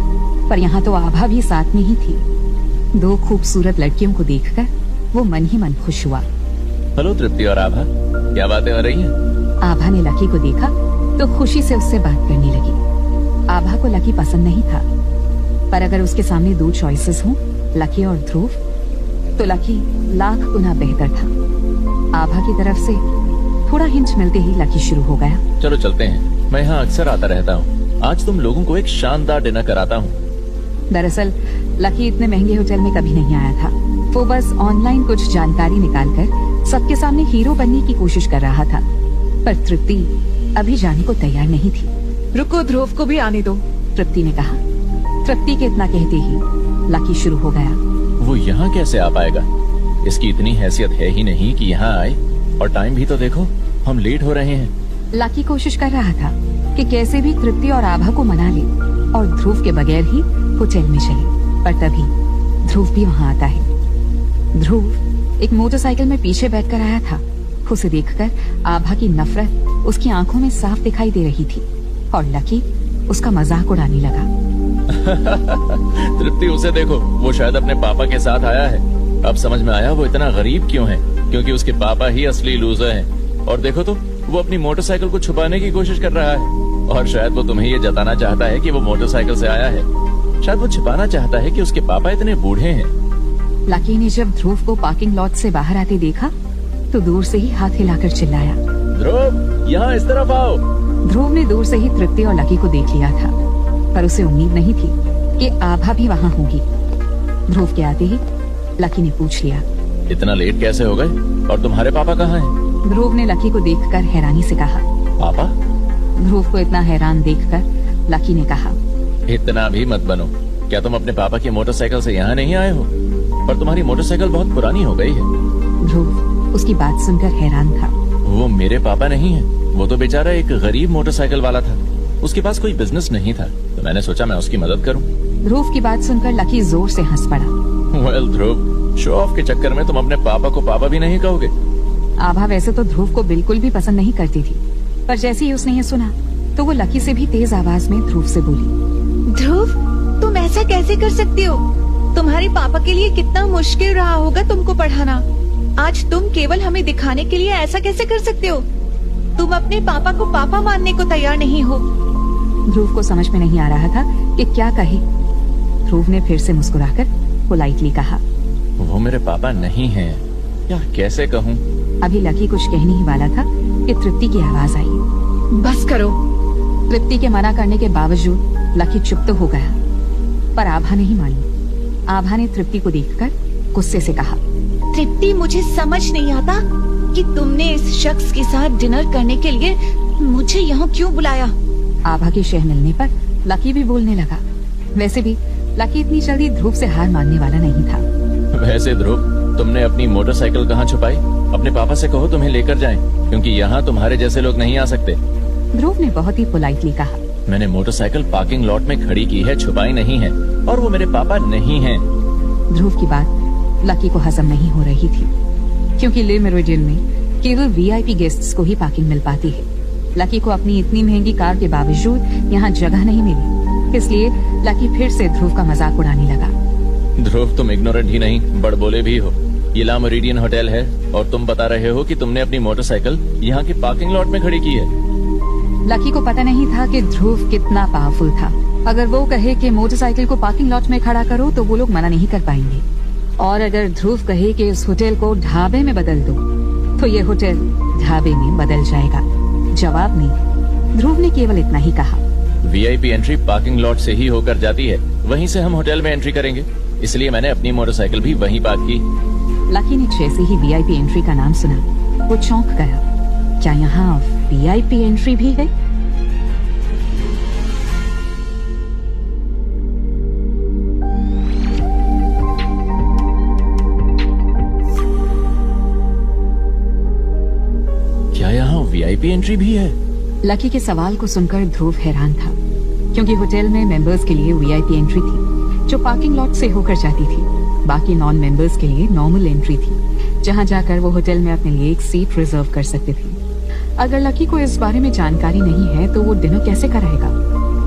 पर यहाँ तो आभा भी साथ में ही थी। 2 खूबसूरत लड़कियों को देखकर वो मन ही मन खुश हुआ। हेलो तृप्ति और आभा, क्या बातें हो रही हैं? आभा ने लकी को देखा तो खुशी से उससे बात करने लगी। आभा को लकी पसंद नहीं था, पर अगर उसके सामने 2 चॉइसेस हों, लकी और ध्रुव, तो लकी लाख गुना बेहतर था। आभा की तरफ से थोड़ा हिंट मिलते ही लकी शुरू हो गया। चलो चलते हैं, मैं यहाँ अक्सर आता रहता हूँ। आज तुम लोगों को एक शानदार डिनर कराता हूँ। दरअसल लकी इतने महंगे होटल में कभी नहीं आया था। वो बस ऑनलाइन कुछ जानकारी निकालकर सबके सामने हीरो बनने की कोशिश कर रहा था, पर तृप्ति अभी जाने को तैयार नहीं थी। रुको, ध्रुव को भी आने दो, तृप्ति ने कहा। तृप्ति के इतना कहते ही लकी शुरू हो गया। वो यहाँ कैसे आ पाएगा? इसकी इतनी हैसियत है ही नहीं कि यहाँ आए। और टाइम भी तो देखो, हम लेट हो रहे हैं। लकी कोशिश कर रहा था कि कैसे भी तृप्ति और आभा को मना ले और ध्रुव के बगैर ही होटल में चले, पर तभी ध्रुव भी वहाँ आता है। ध्रुव एक मोटरसाइकिल में पीछे बैठकर आया था। उसे देखकर आभा की नफरत उसकी आंखों में साफ दिखाई दे रही थी और लकी उसका मजाक उड़ाने लगा। तृप्ति, उसे देखो, वो शायद अपने पापा के साथ आया है। अब समझ में आया वो इतना गरीब क्यों है, क्योंकि उसके पापा ही असली लूजर हैं। और देखो तो, वो अपनी मोटरसाइकिल को छुपाने की कोशिश कर रहा है। और शायद वो तुम्हें ये जताना चाहता है कि वो मोटरसाइकिल से आया है। शायद वो छिपाना चाहता है कि उसके पापा इतने बूढ़े हैं। लकी ने जब ध्रुव को पार्किंग लॉट से बाहर आते देखा तो दूर से ही हाथ हिलाकर चिल्लाया, ध्रुव, यहाँ इस तरफ आओ। ध्रुव ने दूर से ही तृप्ति और लकी को देख लिया था, पर उसे उम्मीद नहीं थी कि आभा भी वहाँ होगी। ध्रुव के आते ही लकी ने पूछ लिया, इतना लेट कैसे हो गए और तुम्हारे पापा कहाँ हैं? ध्रुव ने लकी को देखकर हैरानी से कहा, पापा? ध्रुव को इतना हैरान देखकर लकी ने कहा, इतना भी मत बनो। क्या तुम अपने पापा की मोटरसाइकिल से यहाँ नहीं आए हो? पर तुम्हारी मोटरसाइकिल बहुत पुरानी हो गई है। ध्रुव उसकी बात सुनकर हैरान था। वो मेरे पापा नहीं है। वो तो बेचारा एक गरीब मोटरसाइकिल वाला था। उसके पास कोई बिजनेस नहीं था, तो मैंने सोचा मैं उसकी मदद करूं। ध्रुव की बात सुनकर लकी जोर से हंस पड़ा। वेल ध्रुव, शो ऑफ के चक्कर में तुम अपने पापा को पापा भी नहीं कहोगे। आभा वैसे तो ध्रुव को बिल्कुल भी पसंद नहीं करती थी, पर जैसे ही उसने ये सुना तो वो लकी से भी तेज आवाज में ध्रुव से बोली, ध्रुव, तुम ऐसा कैसे कर सकते हो? तुम्हारे पापा के लिए कितना मुश्किल रहा होगा तुमको पढ़ाना। आज तुम केवल हमें दिखाने के लिए ऐसा कैसे कर सकते हो? तुम अपने पापा को पापा मानने को तैयार नहीं हो। ध्रुव को समझ में नहीं आ रहा था कि क्या कहे। ध्रुव ने फिर से मुस्कुराकर पोलाइटली कहा, वो मेरे पापा नहीं हैं। यार कैसे कहूँ? अभी लकी कुछ कहने ही वाला था कि तृप्ति की आवाज आई। बस करो। तृप्ति के मना करने के बावजूद लकी चुप तो हो गया, पर आभा नहीं मानी। आभा ने तृप्ति को देखकर गुस्से से कहा, तृप्ति, मुझे समझ नहीं आता कि तुमने इस शख्स के साथ डिनर करने के लिए मुझे यहाँ क्यों बुलाया। आभा की शह मिलने पर लकी भी बोलने लगा। वैसे भी लकी इतनी जल्दी ध्रुव से हार मानने वाला नहीं था। वैसे ध्रुव, तुमने अपनी मोटरसाइकिल कहाँ छुपाई? अपने पापा से कहो तुम्हें लेकर जाएं, क्योंकि यहाँ तुम्हारे जैसे लोग नहीं आ सकते। ध्रुव ने बहुत ही पोलाइटली कहा, मैंने मोटरसाइकिल पार्किंग लॉट में खड़ी की है, छुपाई नहीं है, और वो मेरे पापा नहीं हैं। ध्रुव की बात लकी को हजम नहीं हो रही थी, क्योंकि ले मेरिडियन में केवल वीआईपी गेस्ट्स को ही पार्किंग मिल पाती है। लकी को अपनी इतनी महंगी कार के बावजूद यहाँ जगह नहीं मिली, इसलिए लकी फिर से ध्रुव का मजाक उड़ाने लगा। ध्रुव, तुम इग्नोरेंट ही नहीं, बड़बोले भी हो। ये ला मेरिडियन होटल है और तुम बता रहे हो कि तुमने अपनी मोटरसाइकिल यहाँ की पार्किंग लॉट में खड़ी की है। लकी को पता नहीं था कि ध्रुव कितना पावरफुल था। अगर वो कहे कि मोटरसाइकिल को पार्किंग लॉट में खड़ा करो तो वो लोग मना नहीं कर पाएंगे, और अगर ध्रुव कहे कि इस होटल को ढाबे में बदल दो तो ये होटल ढाबे में बदल जाएगा। जवाब में ध्रुव ने केवल इतना ही कहा, वीआईपी एंट्री पार्किंग लॉट से ही होकर जाती है, वहीं से हम होटल में एंट्री करेंगे, इसलिए मैंने अपनी मोटरसाइकिल भी वहीं पार्क की। लकी ने जैसे ही वीआईपी एंट्री का नाम सुना वो चौंक गया। क्या यहाँ वीआईपी एंट्री भी है? क्या यहाँ वीआईपी एंट्री भी है? लकी के सवाल को सुनकर ध्रुव हैरान था, क्योंकि होटल में मेंबर्स के लिए वीआईपी एंट्री थी जो पार्किंग लॉट से होकर जाती थी। बाकी नॉन मेंबर्स के लिए नॉर्मल एंट्री थी, जहां जाकर वो होटल में अपने लिए एक सीट रिजर्व कर सकते थे। अगर लकी को इस बारे में जानकारी नहीं है तो वो डिनर कैसे कराएगा?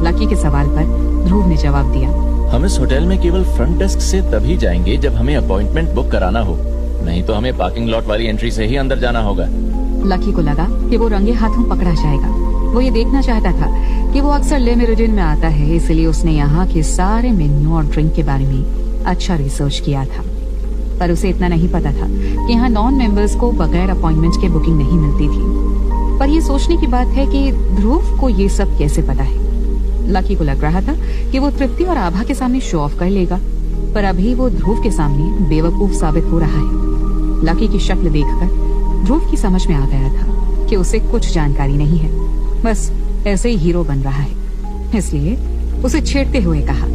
लकी के सवाल पर ध्रुव ने जवाब दिया, हम इस होटल में केवल फ्रंट डेस्क से तभी जाएंगे जब हमें अपॉइंटमेंट बुक कराना हो, नहीं तो हमें पार्किंग लॉट वाली एंट्री से ही अंदर जाना होगा। लकी को लगा कि वो रंगे हाथों पकड़ा जाएगा। वो ये देखना चाहता था कि वो अक्सर ले मेरिडियन में आता है, इसलिए उसने यहाँ के सारे मेन्यू और ड्रिंक के बारे में अच्छा रिसर्च किया था। पर उसे इतना नहीं पता था कि यहाँ नॉन मेंबर्स को बगैर अपॉइंटमेंट के बुकिंग नहीं मिलती थी। पर ये सोचने की बात है कि ध्रुव को ये सब कैसे पता है। लकी को लग रहा था कि वो तृप्ति और आभा के सामने शो ऑफ कर लेगा, पर अभी वो ध्रुव के सामने बेवकूफ साबित हो रहा है। लकी की शक्ल देखकर ध्रुव की समझ में आ गया था कि उसे कुछ जानकारी नहीं है, बस ऐसे ही हीरो बन रहा है। इसलिए उसे छेड़ते हुए कहा,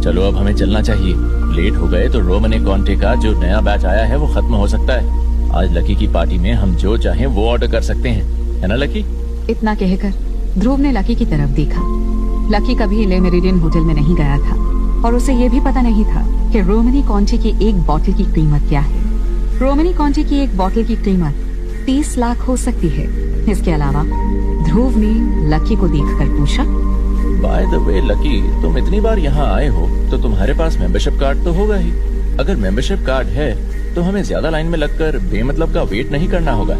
चलो अब हमें चलना चाहिए, लेट हो गए तो रोमने कॉन्टे का जो नया बैच आया है वो खत्म हो सकता है। आज लकी की पार्टी में हम जो चाहें वो ऑर्डर कर सकते हैं, है ना लकी? इतना कहकर ध्रुव ने लकी की तरफ देखा। लकी कभी ले मेरिडियन होटल में नहीं गया था और उसे ये भी पता नहीं था कि रोमनी कॉन्टे की एक बोतल की कीमत क्या है। रोमनी कॉन्टे की एक बोतल की कीमत 30 लाख हो सकती है। इसके अलावा ध्रुव ने लकी को देखकर पूछा, बाय द वे लकी, तुम इतनी बार यहाँ आए हो तो तुम्हारे पास मेंबरशिप कार्ड तो होगा ही। अगर मेंबरशिप कार्ड है तो हमें ज्यादा लाइन में लगकर बेमतलब का वेट नहीं करना होगा।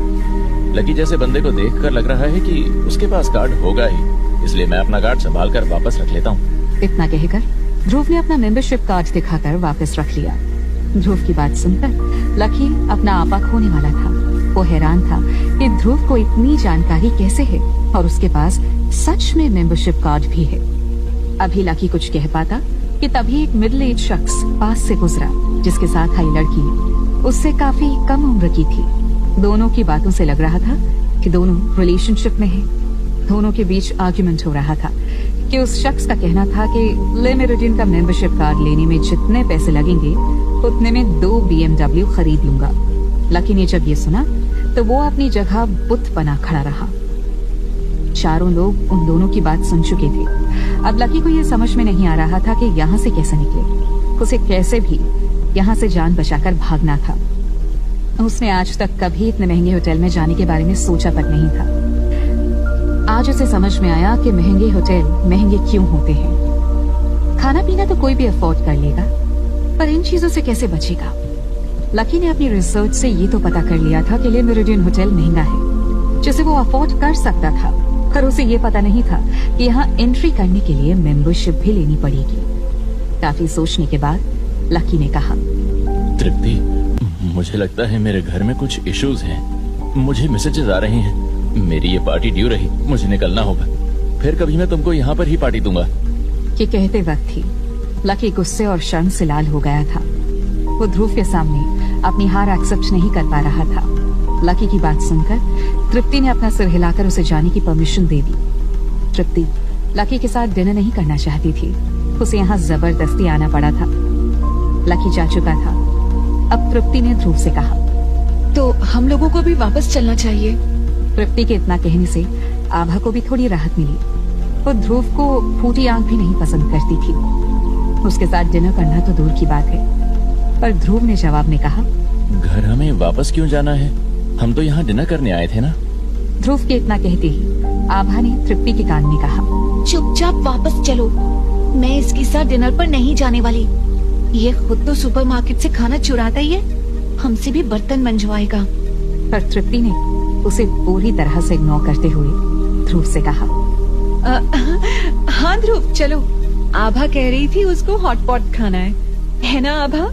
लकी जैसे बंदे को देखकर लग रहा है कि उसके पास कार्ड होगा ही, इसलिए मैं अपना कार्ड संभाल कर वापस रख लेता हूँ। इतना कहकर ध्रुव ने अपना मेंबरशिप कार्ड दिखाकर वापस रख लिया। ध्रुव की बात सुनकर लकी अपना आपा खोने वाला था। वो हैरान था कि ध्रुव को इतनी जानकारी कैसे है और उसके पास सच में मेंबरशिप कार्ड भी है। अभी लकी कुछ कह पाता कि तभी एक मिडिल एज शख्स पास से गुजरा, जिसके साथ आई लड़की उससे काफी कम उम्र की थी। दोनों की बातों से लग रहा था कि दोनों रिलेशनशिप में हैं। दोनों के बीच आर्ग्यूमेंट हो रहा था कि उस शख्स का कहना था कि ले मेरिडियन का मेंबरशिप कार्ड लेने में जितने पैसे लगेंगे उतने में 2 BMW खरीद लूंगा। लकी ने जब ये सुना तो वो अपनी जगह बुत बना खड़ा रहा। चारों लोग उन दोनों की बात सुन चुके थे। अब लकी को ये समझ में नहीं आ रहा था कि यहाँ से कैसे निकले। उसे कैसे भी यहाँ से जान बचाकर भागना था। उसने आज तक कभी इतने महंगे होटल में जाने के बारे में सोचा तक नहीं था। आज उसे समझ में आया कि महंगे होटल महंगे क्यों होते हैं। खाना पीना तो कोई भी अफोर्ड कर लेगा, पर इन चीजों से कैसे बचेगा। लकी ने अपनी रिसर्च से ये तो पता कर लिया था कि ले मेरिडियन होटल महंगा है, जिसे वो अफोर्ड कर सकता था, पर उसे ये पता नहीं था कि यहाँ एंट्री करने के लिए मेंबरशिप भी लेनी पड़ेगी। काफी सोचने के बाद लकी ने कहा, तृप्ति, मुझे लगता है मेरे घर में कुछ इश्यूज हैं। मुझे मैसेजेस आ रहे हैं। मेरी ये पार्टी ड्यू रही, मुझे निकलना होगा। फिर कभी मैं तुमको यहाँ पर ही पार्टी दूंगा। ये कहते वक्त ही लकी गुस्से और शर्म से लाल हो गया था। वो ध्रुव के सामने अपनी हार एक्सेप्ट नहीं कर पा रहा था। लकी की बात सुनकर तृप्ति ने अपना सिर हिलाकर उसे जाने की परमिशन दे दी। तृप्ति लकी के साथ डिनर नहीं करना चाहती थी। उसे यहाँ जबरदस्ती आना पड़ा था। लकी जा चुका था। अब तृप्ति ने ध्रुव से कहा, तो हम लोगों को भी वापस चलना चाहिए। तृप्ति के इतना कहने से आभा को भी थोड़ी राहत मिली। वो ध्रुव को फूटी आंख भी नहीं पसंद करती थी। उसके साथ डिनर करना तो दूर की बात है। पर ध्रुव ने जवाब में कहा, घर हमें वापस क्यों जाना है? हम तो यहाँ डिनर करने आए थे ना। ध्रुव के इतना कहते ही आभा ने तृप्ति के कान में कहा, चुपचाप वापस चलो, मैं इसके साथ डिनर पर नहीं जाने वाली। ये खुद तो सुपरमार्केट से खाना चुराता ही है, हमसे भी बर्तन मंजवाएगा। पर तृप्ति ने उसे पूरी तरह से इग्नोर करते हुए ध्रुव से कहा, हाँ ध्रुव चलो, आभा कह रही थी उसको हॉटपॉट खाना है ना आभा?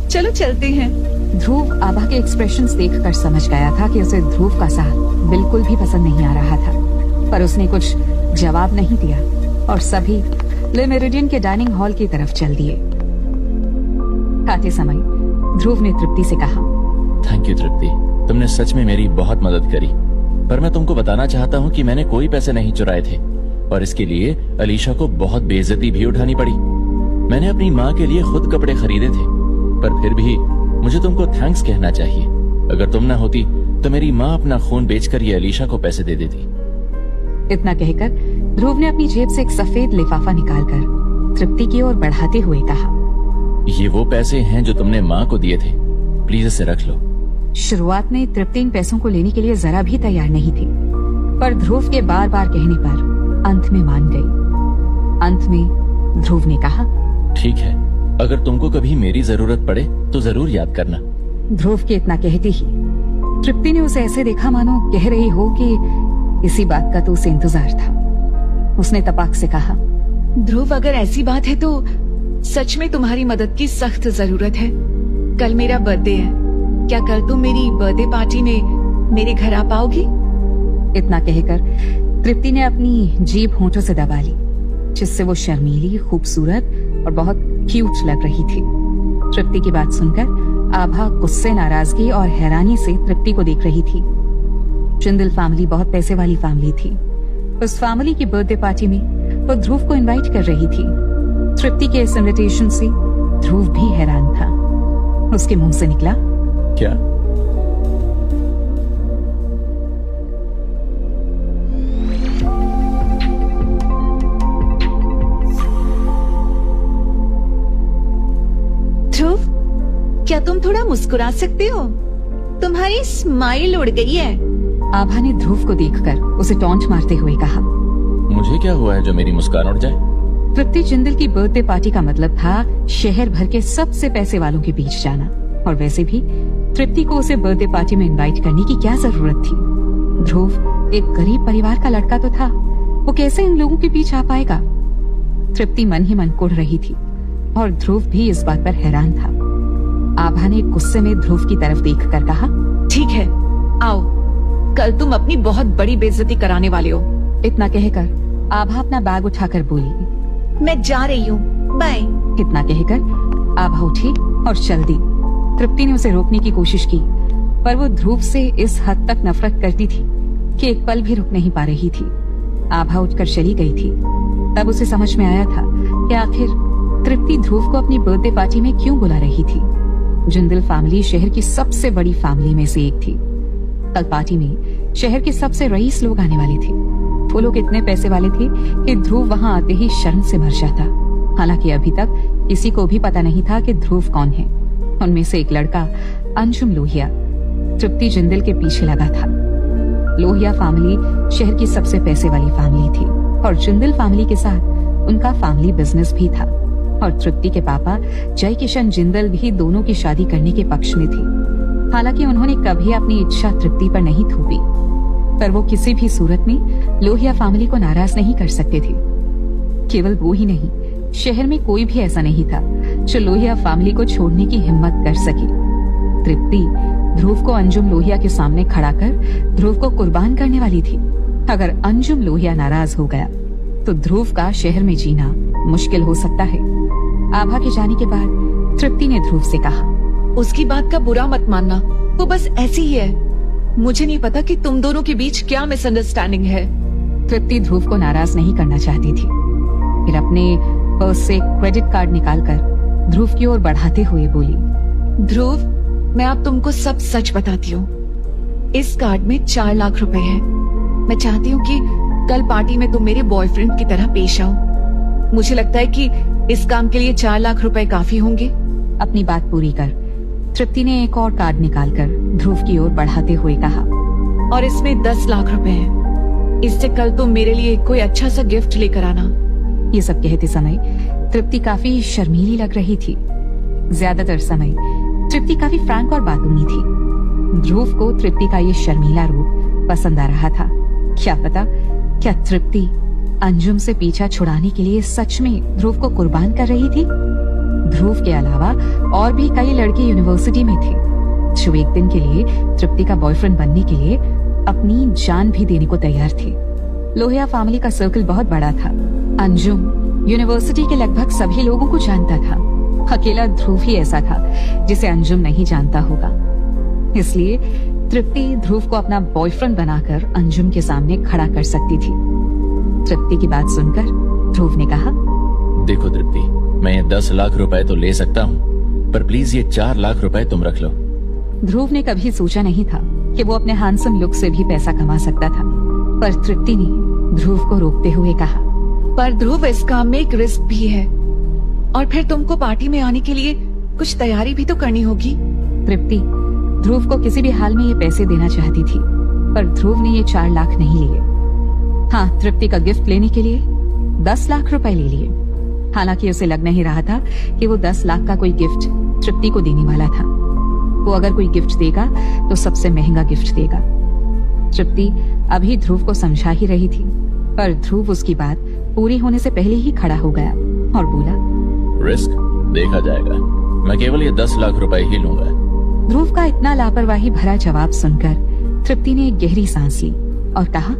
चलो चलते हैं। ध्रुव आभा के एक्सप्रेशंस देखकर समझ गया था कि उसे ध्रुव का साथ बिल्कुल भी पसंद नहीं आ रहा था, पर उसने कुछ जवाब नहीं दिया और सभी ले मेरिडियन के डाइनिंग हॉल की तरफ चल दिए। खाते समय ध्रुव ने तृप्ति से कहा, थैंक यू तृप्ति, तुमने सच में मेरी बहुत मदद करी। पर मैं तुमको बताना चाहता हूँ कि मैंने कोई पैसे नहीं चुराए थे और इसके लिए अलीशा को बहुत बेइज्जती भी उठानी पड़ी। मैंने अपनी माँ के लिए खुद कपड़े खरीदे थे, पर फिर भी मुझे तुमको थैंक्स कहना चाहिए। अगर तुम ना होती तो मेरी माँ अपना खून बेचकर ये अलीशा को पैसे दे देती। इतना कहकर ध्रुव ने अपनी जेब से एक सफेद लिफाफा निकालकर तृप्ति की ओर बढ़ाते हुए कहा, ये वो पैसे हैं जो तुमने माँ को दिए थे, प्लीज इसे रख लो। शुरुआत में तृप्ति इन पैसों को लेने के लिए जरा भी तैयार नहीं थी, पर ध्रुव के बार बार कहने पर अंत में मान गई। अंत में ध्रुव ने कहा, ठीक है, अगर तुमको कभी मेरी जरूरत पड़े तो जरूर याद करना। ध्रुव के इतना कहते ही तृप्ति ने उसे ऐसे देखा मानो कह रही हो कि इसी बात का तो उसे इंतजार था। उसने तपाक से कहा, ध्रुव अगर ऐसी बात है तो सच में तुम्हारी मदद की सख्त जरूरत है। कल मेरा बर्थडे है, क्या कल तुम मेरी बर्थडे पार्टी में मेरे घर आ पाओगी? इतना कहकर तृप्ति ने अपनी जीभ होंठों से दबा ली। जिससे वो शर्मीली, खूबसूरत और बहुत क्यूट लग रही थी। तृप्ति की बात सुनकर आभा गुस्से, नाराजगी और हैरानी से तृप्ति को देख रही थी। जिंदल फैमिली बहुत पैसे वाली फैमिली थी। उस फैमिली की बर्थडे पार्टी में वो ध्रुव को इनवाइट कर रही थी। तृप्ति के इस इनविटेशन से ध्रुव भी हैरान था। उसके मुंह से निकला, क्या? ध्रुव, क्या तुम थोड़ा मुस्कुरा सकते हो? तुम्हारी स्माइल उड़ गई है। आभा ने ध्रुव को देखकर उसे टॉन्ट मारते हुए कहा। मुझे क्या हुआ है जो मेरी मुस्कान उड़ जाए? तृप्ति जिंदल की बर्थडे पार्टी का मतलब था शहर भर के सबसे पैसे वालों के बीच जाना, और वैसे भी तृप्ति को उसे बर्थडे पार्टी में इनवाइट करने की क्या जरूरत थी? ध्रुव एक गरीब परिवार का लड़का तो था, वो कैसे इन लोगों के बीच आ पाएगा? तृप्ति मन ही मन कुढ़ रही थी और ध्रुव भी इस बात पर हैरान था। आभा ने गुस्से में ध्रुव की तरफ देखकर कहा, ठीक है, आओ, कल तुम अपनी बहुत बड़ी बेइज्जती कराने वाले हो। इतना कहकर आभा अपना बैग उठाकर बोली, मैं जा रही हूँ, बाय। इतना कहकर आभा उठी और चल दी। तृप्ति ने उसे रोकने की कोशिश की, पर वो ध्रुव से इस हद तक नफरत करती थी कि एक पल भी रुक नहीं पा रही थी। आभा उठकर चली गई थी। तब उसे समझ में आया था कि आखिर तृप्ति ध्रुव को अपनी बर्थडे पार्टी में क्यों बुला रही थी। जिंदल फैमिली शहर की सबसे बड़ी फैमिली में से एक थी। कल पार्टी में शहर के सबसे रईस लोग आने वाले थे। वो लोग इतने पैसे वाले थे कि ध्रुव वहां आते ही शर्म से मर जाता। हालांकि अभी तक किसी को भी पता नहीं था कि ध्रुव कौन है। उनमें से एक लड़का अंजुम लोहिया तृप्ति जिंदल के पीछे लगा था। लोहिया फैमिली शहर की सबसे पैसे वाली फैमिली थी और जिंदल फैमिली के साथ उनका फैमिली बिजनेस भी था। और तृप्ति के पापा जय किशन जिंदल भी दोनों की शादी करने के पक्ष में थे। हालांकि उन्होंने कभी अपनी इच्छा तृप्ति पर नहीं थोपी, पर वो किसी भी सूरत में लोहिया फैमिली को नाराज नहीं कर सकते थे। केवल वो ही नहीं, शहर में कोई भी ऐसा नहीं था जो लोहिया फैमिली को छोड़ने की हिम्मत कर सके। तृप्ति ध्रुव को अंजुम लोहिया के सामने खड़ा कर ध्रुव को कुर्बान करने वाली थी। अगर अंजुम लोहिया नाराज हो गया तो ध्रुव का शहर में जीना मुश्किल हो सकता है। आभा के जाने के बाद तृप्ति ने ध्रुव से कहा, उसकी बात का बुरा मत मानना, वो बस ऐसी ही है। मुझे नहीं पता कि तुम दोनों के बीच क्या मिसअंडरस्टैंडिंग है। तृप्ति ध्रुव को नाराज नहीं करना चाहती थी। फिर अपने पर्स से क्रेडिट कार्ड निकालकर ध्रुव की ओर बढ़ाते हुए बोली, ध्रुव, मैं अब तुमको सब सच बताती हूँ। इस कार्ड में 4 लाख रुपए है। मैं चाहती हूँ कि कल पार्टी में तुम मेरे बॉयफ्रेंड की तरह पेश आओ। मुझे लगता है कि इस काम के लिए 4 लाख रुपए काफी होंगे। अपनी बात पूरी कर तृप्ति ने एक और कार्ड निकालकर ध्रुव की ओर बढ़ाते हुए कहा, और इसमें 10 लाख रुपए हैं। इससे कल तुम मेरे लिए कोई अच्छा सा गिफ्ट लेकर आना। ये सब कहते समय तृप्ति काफी शर्मीली लग रही थी। ज्यादातर समय तृप्ति काफी फ्रैंक और बातूनी थी। ध्रुव को तृप्ति का ये शर्मीला रूप पसंद आ रहा था। क्या पता क्या तृप्ति अंजुम से पीछा छुड़ाने के लिए सच में ध्रुव को कुर्बान कर रही थी। ध्रुव के अलावा और भी कई लड़के यूनिवर्सिटी में थे जो एक दिन के लिए तृप्ति का बॉयफ्रेंड बनने के लिए अपनी जान भी देने को तैयार थे। लोहिया फैमिली का सर्कल बहुत बड़ा था। अंजुम यूनिवर्सिटी के लगभग सभी लोगों को जानता था। अकेला ध्रुव ही ऐसा था जिसे अंजुम नहीं जानता होगा। इसलिए तृप्ति ध्रुव को अपना बॉयफ्रेंड बनाकर अंजुम के सामने खड़ा कर सकती थी। तृप्ति की बात सुनकर ध्रुव ने कहा, देखो तृप्ति, मैं ये 10 लाख रुपए तो ले सकता हूँ, पर प्लीज ये 4 लाख रुपए तुम रख लो। ध्रुव ने कभी सोचा नहीं था कि वो अपने हैंडसम लुक से भी पैसा कमा सकता था, पर तृप्ति ने ध्रुव को रोकते हुए कहा, पर ध्रुव, इस काम में एक रिस्क भी है, और फिर तुमको पार्टी में आने के लिए कुछ तैयारी भी तो करनी होगी। तृप्ति ध्रुव को किसी भी हाल में ये पैसे देना चाहती थी, पर ध्रुव ने ये 4 लाख नहीं लिए। हाँ, तृप्ति का गिफ्ट लेने के लिए 10 लाख रुपए ले लिए। हालांकि उसे लग नहीं रहा था कि वो 10 लाख का कोई गिफ्ट तृप्ति को देने वाला था। वो अगर कोई गिफ्ट देगा तो सबसे महंगा गिफ्ट देगा। तृप्ति अभी ध्रुव को समझा ही रही थी, पर ध्रुव उसकी बात पूरी होने से पहले ही खड़ा हो गया और बोला, रिस्क देखा जाएगा, मैं केवल ये 10 लाख रुपए ही लूंगा। ध्रुव का इतना लापरवाही भरा जवाब सुनकर तृप्ति ने एक गहरी सांस ली और कहा,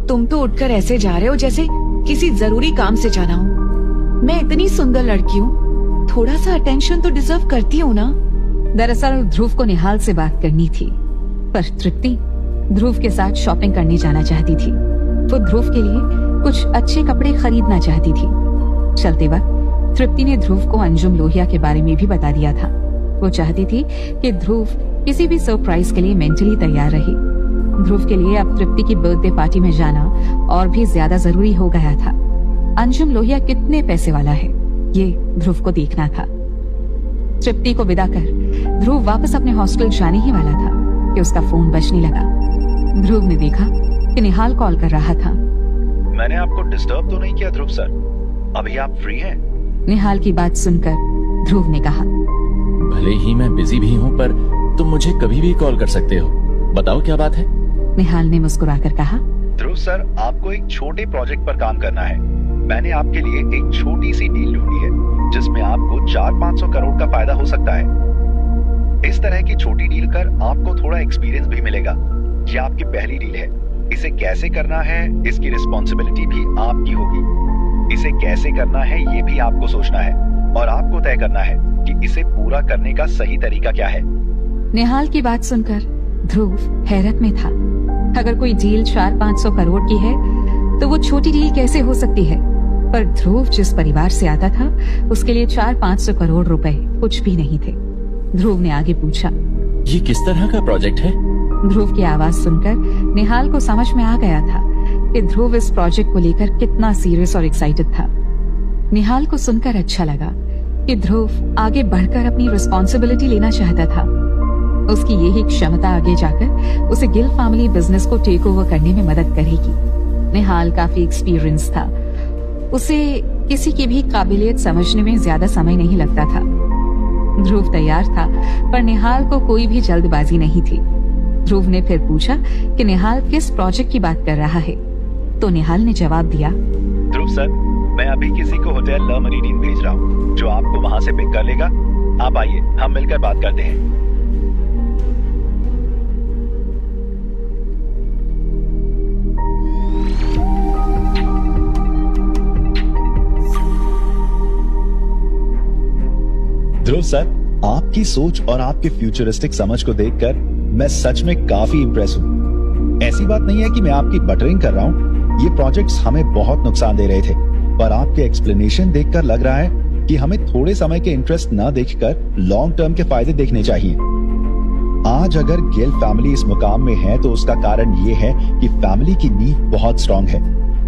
तुम तो उठकर ऐसे जा रहे हो जैसे किसी जरूरी काम से जाना हो। मैं इतनी सुंदर लड़की हूँ, थोड़ा सा अटेंशन तो डिजर्व करती हूँ ना। दरअसल ध्रुव को निहाल से बात करनी थी, पर तृप्ति ध्रुव के साथ शॉपिंग करने जाना चाहती थी। वो ध्रुव के लिए कुछ अच्छे कपड़े खरीदना चाहती थी। चलते वक्त तृप्ति ने ध्रुव को अंजुम लोहिया के बारे में भी बता दिया था। वो चाहती थी कि ध्रुव किसी भी सरप्राइज के लिए मेंटली तैयार रहे। ध्रुव के लिए अब तृप्ति की बर्थडे पार्टी में जाना और भी ज्यादा जरूरी हो गया था। अंजुम लोहिया कितने पैसे वाला है, ये ध्रुव को देखना था। तृप्ति को विदा कर ध्रुव वापस अपने हॉस्टल जाने ही वाला था कि उसका फोन बजने लगा। ध्रुव ने देखा कि निहाल कॉल कर रहा था। मैंने आपको डिस्टर्ब तो नहीं किया ध्रुव सर? अभी आप फ्री हैं? निहाल की बात सुनकर ध्रुव ने कहा, भले ही मैं बिजी भी हूँ, पर तुम मुझे कभी भी कॉल कर सकते हो। बताओ क्या बात है? निहाल ने मुस्कुराकर कहा, ध्रुव सर, आपको एक छोटे प्रोजेक्ट पर काम करना है। मैंने आपके लिए एक छोटी सी डील ढूंढी है जिसमें आपको 400-500 करोड़ का फायदा हो सकता है। इस तरह की छोटी डील कर आपको थोड़ा एक्सपीरियंस भी मिलेगा। ये आपकी पहली डील है। इसे कैसे करना है, इसकी रिस्पॉन्सिबिलिटी भी आपकी होगी। इसे कैसे करना है ये भी आपको सोचना है और आपको तय करना है कि इसे पूरा करने का सही तरीका क्या है। निहाल की बात सुनकर ध्रुव हैरत में था। अगर कोई डील 400-500 करोड़ की है तो वो छोटी डील कैसे हो सकती है? पर ध्रुव जिस परिवार से आता था उसके लिए 400-500 करोड़ रुपए कुछ भी नहीं थे। ध्रुव ने आगे पूछा, ये किस तरह का प्रोजेक्ट है? ध्रुव की आवाज सुनकर निहाल को समझ में आ गया था कि ध्रुव इस प्रोजेक्ट को लेकर कितना सीरियस और एक्साइटेड था। निहाल को सुनकर अच्छा लगा कि ध्रुव आगे बढ़कर अपनी रिस्पॉन्सिबिलिटी लेना चाहता था। उसकी यही क्षमता आगे जाकर उसे गिल फैमिली बिजनेस को टेक ओवर करने में मदद करेगी। निहाल काफी एक्सपीरियंस था, उसे किसी की भी काबिलियत समझने में ज्यादा समय नहीं लगता था। ध्रुव तैयार था, पर निहाल को कोई भी जल्दबाजी नहीं थी। ध्रुव ने फिर पूछा कि निहाल किस प्रोजेक्ट की बात कर रहा है, तो निहाल ने जवाब दिया, ध्रुव सर, मैं अभी किसी को होटल ला मेरिडियन भेज रहा हूँ जो आपको वहाँ से पिक कर लेगा। आप आइए, हम मिलकर बात करते हैं। ध्रुव सर, आपकी सोच और आपके फ्यूचरिस्टिक समझ को देखकर मैं सच में काफी इंप्रेस हूँ। ऐसी बात नहीं है कि मैं आपकी बटरिंग कर रहा हूँ। ये प्रोजेक्ट्स हमें बहुत नुकसान दे रहे थे, पर आपके एक्सप्लेनेशन देखकर लग रहा है कि हमें थोड़े समय के इंटरेस्ट न देखकर लॉन्ग टर्म के फायदे देखने चाहिए। आज अगर गिल फैमिली इस मुकाम में है तो उसका कारण ये है कि फैमिली की नींव बहुत स्ट्रांग है।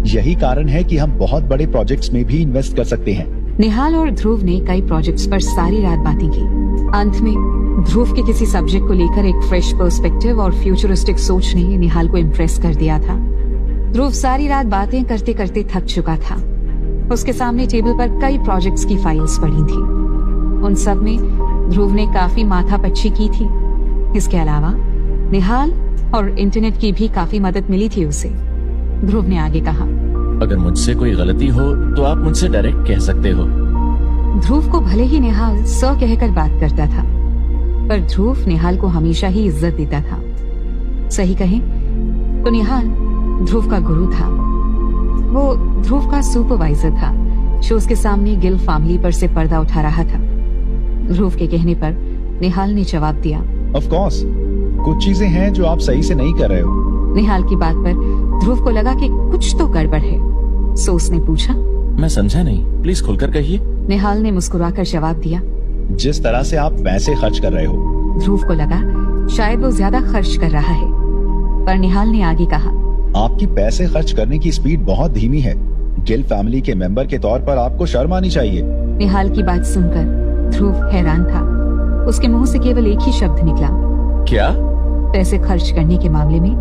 यही कारण है कि हम बहुत बड़े प्रोजेक्ट्स में भी इन्वेस्ट कर सकते हैं। निहाल और ध्रुव ने कई प्रोजेक्ट्स पर सारी रात बातें की। अंत में ध्रुव के किसी सब्जेक्ट को लेकर एक फ्रेश पर्सपेक्टिव और फ्यूचरिस्टिक सोच ने निहाल को इम्प्रेस कर दिया था। ध्रुव सारी रात बातें करते करते थक चुका था। उसके सामने टेबल पर कई प्रोजेक्ट्स की फाइल्स पड़ी थी। उन सब में ध्रुव ने काफी माथापच्ची की थी। इसके अलावा निहाल और इंटरनेट की भी काफी मदद मिली थी उसे। ध्रुव ने आगे कहा, अगर मुझसे कोई गलती हो तो आप मुझसे डायरेक्ट कह सकते हो। ध्रुव को भले ही निहाल सर कहकर बात करता था, पर ध्रुव निहाल को हमेशा ही इज्जत देता था। सही कहें तो निहाल ध्रुव का गुरु था। वो ध्रुव का सुपरवाइजर था जो उसके सामने गिल फैमिली पर से पर्दा उठा रहा था। ध्रुव के कहने पर निहाल ने जवाब दिया, ऑफ कोर्स, कुछ चीजें हैं जो आप सही से नहीं कर रहे हो। निहाल की बात पर ध्रुव को लगा कि कुछ तो गड़बड़ है, सो उसने पूछा, मैं समझा नहीं, प्लीज खुलकर कहिए। निहाल ने मुस्कुराकर जवाब दिया, जिस तरह से आप पैसे खर्च कर रहे हो। ध्रुव को लगा शायद वो ज्यादा खर्च कर रहा है, पर निहाल ने आगे कहा, आपकी पैसे खर्च करने की स्पीड बहुत धीमी है। गिल फैमिली के मेंबर के तौर पर आपको शर्म आनी चाहिए। निहाल की बात सुनकर ध्रुव हैरान था। उसके मुंह से केवल एक ही शब्द निकला, क्या? पैसे खर्च करने के मामले में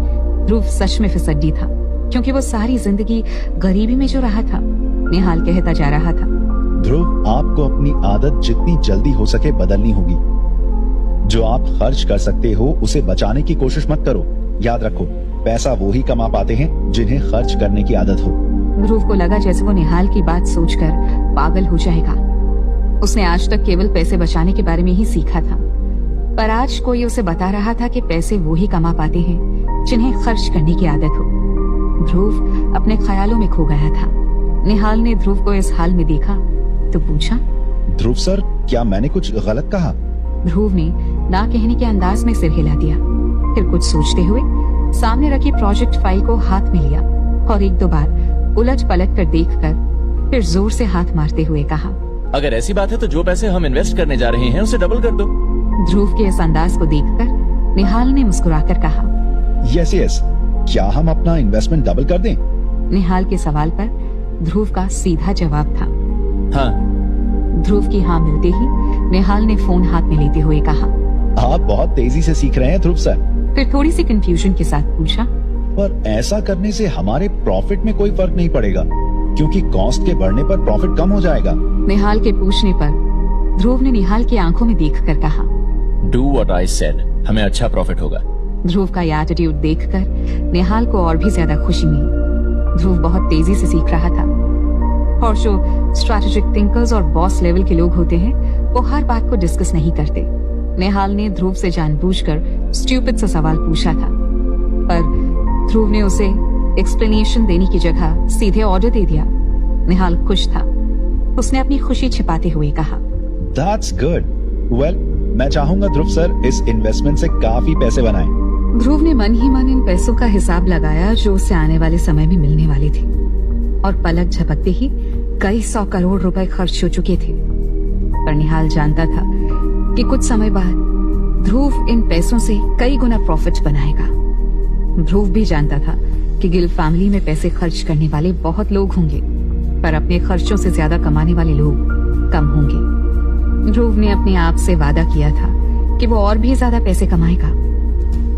ध्रुव सच में फिसड्डी था, क्योंकि वो सारी जिंदगी गरीबी में जो रहा था। निहाल कहता जा रहा था, ध्रुव, आपको अपनी आदत जितनी जल्दी हो सके बदलनी होगी। जो आप खर्च कर सकते हो उसे बचाने की कोशिश मत करो। याद रखो, पैसा वो ही कमा पाते हैं जिन्हें खर्च करने की आदत हो। ध्रुव को लगा जैसे वो निहाल की बात सोचकर पागल हो जाएगा। उसने आज तक केवल पैसे बचाने के बारे में ही सीखा था, पर आज कोई उसे बता रहा था कि पैसे वो ही कमा पाते हैं जिन्हें खर्च करने की आदत हो। ध्रुव अपने ख्यालों में खो गया था। निहाल ने ध्रुव को इस हाल में देखा तो पूछा। ध्रुव सर, क्या मैंने कुछ गलत कहा? ध्रुव ने ना कहने के अंदाज में सिर हिला दिया। फिर कुछ सोचते हुए सामने रखी प्रोजेक्ट फाइल को हाथ में लिया और एक दो बार उलट पलट कर देखकर फिर जोर से हाथ मारते हुए कहा, अगर ऐसी बात है तो जो पैसे हम इन्वेस्ट करने जा रहे हैं उसे डबल कर दो। ध्रुव के इस अंदाज को देखकर निहाल ने मुस्कुराकर कहा, यस यस, क्या हम अपना इन्वेस्टमेंट डबल कर दें? निहाल के सवाल पर ध्रुव का सीधा जवाब था हाँ। ध्रुव की हाँ मिलते ही निहाल ने फोन हाथ में लेते हुए कहा, आप बहुत तेजी से सीख रहे हैं ध्रुव सर। फिर थोड़ी सी कंफ्यूजन के साथ पूछा, पर ऐसा करने से हमारे प्रॉफिट में कोई फर्क नहीं पड़ेगा, क्योंकि कॉस्ट के बढ़ने पर प्रॉफिट कम हो जाएगा। निहाल के पूछने पर ध्रुव ने निहाल की आंखों में देखकर कहा, डू व्हाट आई सेड, हमें अच्छा प्रॉफिट होगा। ध्रुव का ये एटीट्यूड देखकर निहाल को और भी ज्यादा खुशी मिली। ध्रुव बहुत तेजी से सीख रहा था और जो स्ट्रैटेजिक थिंकर्स और बॉस लेवल के लोग होते हैं वो हर बात को डिस्कस नहीं करते। निहाल ने ध्रुव से जानबूझकर स्टूपिड सा सवाल पूछा था, पर ध्रुव ने उसे एक्सप्लेनेशन देने की जगह सीधे ऑर्डर दे दिया। निहाल खुश था। उसने अपनी खुशी छिपाते हुए कहा, That's good. Well, मैं चाहूंगा ध्रुव सर इस इन्वेस्टमेंट से काफी पैसे बनाएं। ध्रुव ने मन ही मन इन पैसों का हिसाब लगाया जो उसे आने वाले समय में मिलने वाले थे और पलक झपकते ही कई 100 करोड़ रुपए खर्च हो चुके थे। पर निहाल जानता था कि कुछ समय बाद ध्रुव इन पैसों से कई गुना प्रॉफिट बनाएगा। ध्रुव भी जानता था कि गिल फैमिली में पैसे खर्च करने वाले बहुत लोग होंगे, पर अपने खर्चों से ज्यादा कमाने वाले लोग कम होंगे। ध्रुव ने अपने आप से वादा किया था कि वो और भी ज्यादा पैसे कमाएगा।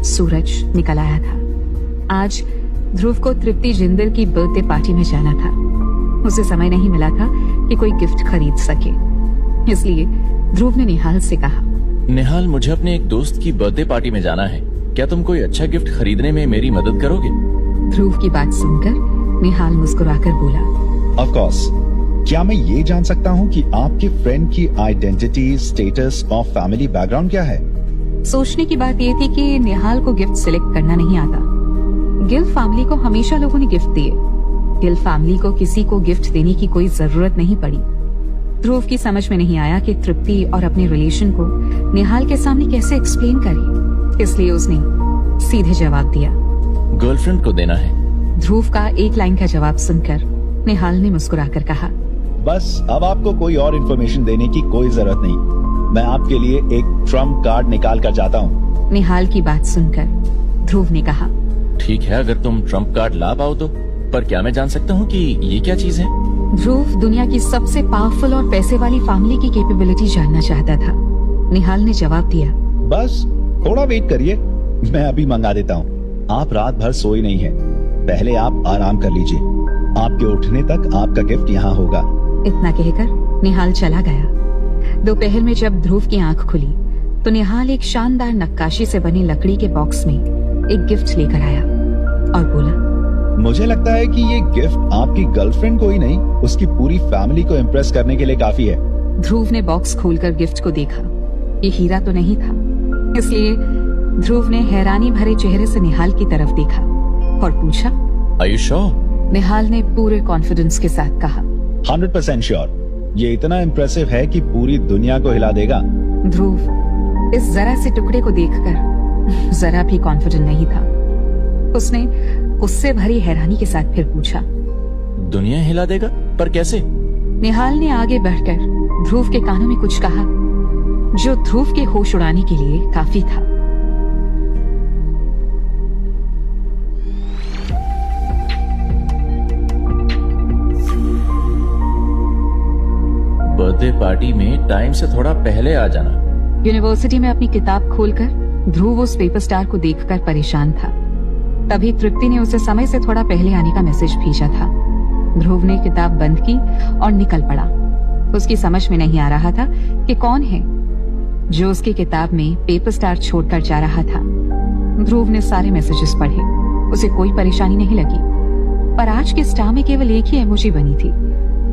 सूरज निकल आया था। आज ध्रुव को तृप्ति जिंदल की बर्थडे पार्टी में जाना था। उसे समय नहीं मिला था कि कोई गिफ्ट खरीद सके, इसलिए ध्रुव ने निहाल से कहा, निहाल, मुझे अपने एक दोस्त की बर्थडे पार्टी में जाना है, क्या तुम कोई अच्छा गिफ्ट खरीदने में मेरी मदद करोगे? ध्रुव की बात सुनकर निहाल मुस्कुराकर बोला, ऑफ कोर्स। क्या मैं ये जान सकता हूँ कि आपके फ्रेंड की आइडेंटिटी, स्टेटस और फैमिली बैकग्राउंड क्या है? सोचने की बात ये थी कि निहाल को गिफ्ट सिलेक्ट करना नहीं आता। गिल फैमिली को हमेशा लोगों ने गिफ्ट दिए। गिल फैमिली को किसी को गिफ्ट देने की कोई जरूरत नहीं पड़ी। ध्रुव की समझ में नहीं आया कि तृप्ति और अपने रिलेशन को निहाल के सामने कैसे एक्सप्लेन करे, इसलिए उसने सीधे जवाब दिया, गर्लफ्रेंड को देना है। ध्रुव का एक लाइन का जवाब सुनकर निहाल ने मुस्कुराकर कहा, बस अब आपको कोई और इन्फॉर्मेशन देने की कोई जरूरत नहीं। मैं आपके लिए एक ट्रम्प कार्ड निकाल कर जाता हूँ। निहाल की बात सुनकर ध्रुव ने कहा, ठीक है, अगर तुम ट्रम्प कार्ड ला पाओ तो, पर क्या मैं जान सकता हूँ कि ये क्या चीज है? ध्रुव दुनिया की सबसे पावरफुल और पैसे वाली फैमिली की कैपेबिलिटी जानना चाहता था। निहाल ने जवाब दिया, बस थोड़ा वेट करिए, मैं अभी मंगा देता हूँ। आप रात भर सोई नहीं है, पहले आप आराम कर लीजिए। आपके उठने तक आपका गिफ्ट यहाँ होगा। इतना कहकर निहाल चला गया। दोपहर में जब ध्रुव की आंख खुली तो निहाल एक शानदार नक्काशी से बनी लकड़ी के बॉक्स में एक गिफ्ट लेकर आया और बोला, मुझे लगता है कि ये गिफ्ट आपकी गर्लफ्रेंड को ही नहीं, उसकी पूरी फैमिली को इम्प्रेस करने के लिए काफी है। ध्रुव ने बॉक्स खोलकर गिफ्ट को देखा। ये हीरा तो नहीं था, इसलिए ध्रुव ने हैरानी भरे चेहरे से निहाल की तरफ देखा और पूछा, Are you sure? निहाल ने पूरे कॉन्फिडेंस के साथ कहा, 100% श्योर। ये इतना इम्प्रेसिव है कि पूरी दुनिया को हिला देगा। ध्रुव इस जरा से टुकड़े को देखकर जरा भी कॉन्फिडेंट नहीं था। उसने उससे भरी हैरानी के साथ फिर पूछा, दुनिया हिला देगा? पर कैसे? निहाल ने आगे बढ़कर ध्रुव के कानों में कुछ कहा जो ध्रुव के होश उड़ाने के लिए काफी था। बर्थडे पार्टी में टाइम से थोड़ा पहले आ जाना। यूनिवर्सिटी में अपनी किताब खोलकर ध्रुव उस पेपर स्टार को देखकर परेशान था। तभी तृप्ति ने उसे समय से थोड़ा पहले आने का मैसेज भेजा था। ध्रुव ने किताब बंद की और निकल पड़ा। उसकी समझ में नहीं आ रहा था कि कौन है जो उसकी किताब में पेपर स्टार छोड़कर जा रहा था। ध्रुव ने सारे मैसेजेस पढ़े, उसे कोई परेशानी नहीं लगी, पर आज के स्टार में केवल एक ही इमोजी बनी थी।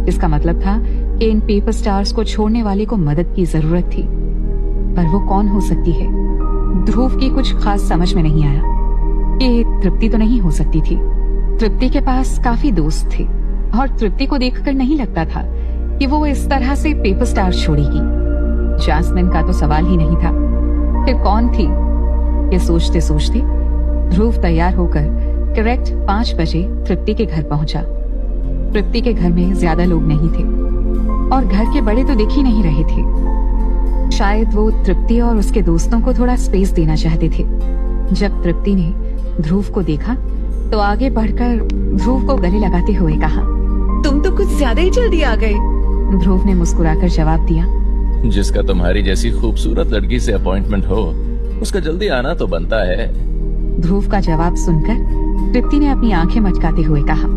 इसका मतलब था कि इन पेपर स्टार्स को छोड़ने वाले को मदद की जरूरत थी, पर वो कौन हो सकती है? ध्रुव की कुछ खास समझ में नहीं आया। ये तृप्ति तो नहीं हो सकती थी। तृप्ति के पास काफी दोस्त थे, और तृप्ति को देखकर नहीं लगता था कि वो इस तरह से पेपर स्टार छोड़ेगी। जैस्मिन का तो सवाल ही नहीं था, फिर कौन थी? ये सोचते सोचते ध्रुव तैयार होकर करेक्ट 5 बजे तृप्ति के घर पहुंचा। तृप्ति के घर में ज्यादा लोग नहीं थे और घर के बड़े तो दिख ही नहीं रहे थे। शायद वो तृप्ति और उसके दोस्तों को थोड़ा स्पेस देना चाहते थे। जब तृप्ति ने ध्रुव को देखा तो आगे बढ़कर ध्रुव को गले लगाते हुए कहा, तुम तो कुछ ज्यादा ही जल्दी आ गए। ध्रुव ने मुस्कुराकर जवाब दिया, जिसका तुम्हारी जैसी खूबसूरत लड़की से अपॉइंटमेंट हो उसका जल्दी आना तो बनता है। ध्रुव का जवाब सुनकर तृप्ति ने अपनी आंखें मटकाते हुए कहा,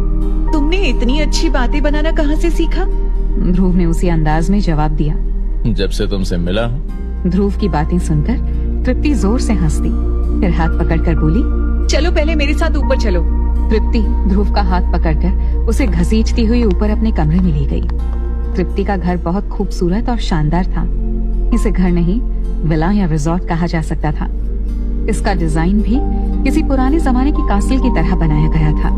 तुमने इतनी अच्छी बातें बनाना कहाँ से सीखा? ध्रुव ने उसी अंदाज में जवाब दिया। जब से तुमसे मिला हूँ। ध्रुव की बातें सुनकर तृप्ति जोर से हंस दी, फिर हाथ पकड़कर बोली, चलो पहले मेरे साथ ऊपर चलो। तृप्ति ध्रुव का हाथ पकड़कर उसे घसीटती हुई ऊपर अपने कमरे में ले गई। तृप्ति का घर बहुत खूबसूरत और शानदार था। इसे घर नहीं, विला या रिजॉर्ट कहा जा सकता था। इसका डिजाइन भी किसी पुराने जमाने की कासिल की तरह बनाया गया था।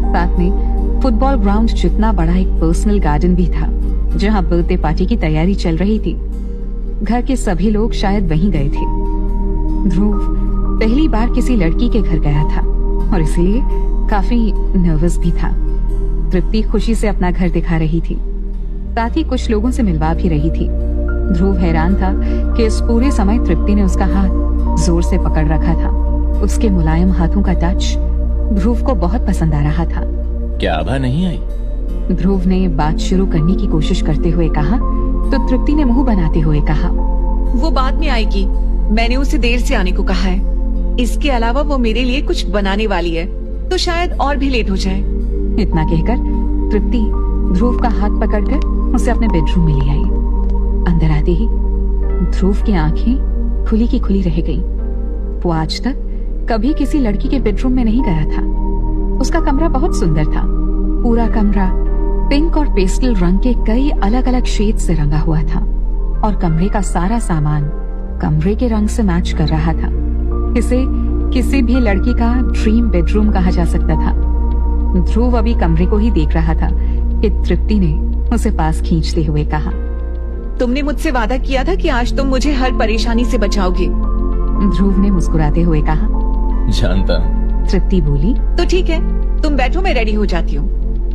साथ में फुटबॉल ग्राउंड जितना बड़ा एक पर्सनल गार्डन भी था, जहां बर्थडे पार्टी की तैयारी चल रही थी। घर के सभी लोग शायद वहीं गए थे। ध्रुव पहली बार किसी लड़की के घर गया था और इसलिए काफी नर्वस भी था। तृप्ति खुशी से अपना घर दिखा रही थी, साथ ही कुछ लोगों से मिलवा भी रही थी। ध्रुव हैरान था कि इस पूरे समय तृप्ति ने उसका हाथ जोर से पकड़ रखा था। उसके मुलायम हाथों का टच ध्रुव को बहुत पसंद आ रहा था। क्या आभा नहीं आई? ध्रुव ने बात शुरू करने की कोशिश करते हुए कहा तो तृप्ति ने मुंह बनाते हुए कहा, वो बाद में आएगी, मैंने उसे देर से आने को कहा है। इसके अलावा वो मेरे लिए कुछ बनाने वाली है, तो शायद और भी लेट हो जाए। इतना कहकर तृप्ति ध्रुव का हाथ पकड़कर उसे अपने बेडरूम में ले आई। अंदर आते ही ध्रुव की आंखें खुली की खुली रह गईं। वो आज तक कभी किसी लड़की के बेडरूम में नहीं गया था। उसका कमरा बहुत सुंदर था। पूरा कमरा पिंक और पेस्टल रंग के कई अलग अलग शेड से रंगा हुआ था और कमरे का सारा सामान कमरे के रंग से मैच कर रहा था। इसे किसी भी लड़की का ड्रीम बेडरूम कहा जा सकता था। ध्रुव अभी कमरे को ही देख रहा था कि तृप्ति ने उसे पास खींचते हुए कहा, तुमने मुझसे वादा किया था कि आज तुम मुझे हर परेशानी से बचाओगे। ध्रुव ने मुस्कुराते हुए कहा, जानता हूँ। तृप्ति बोली, तो ठीक है, तुम बैठो, मैं रेडी हो जाती हूँ,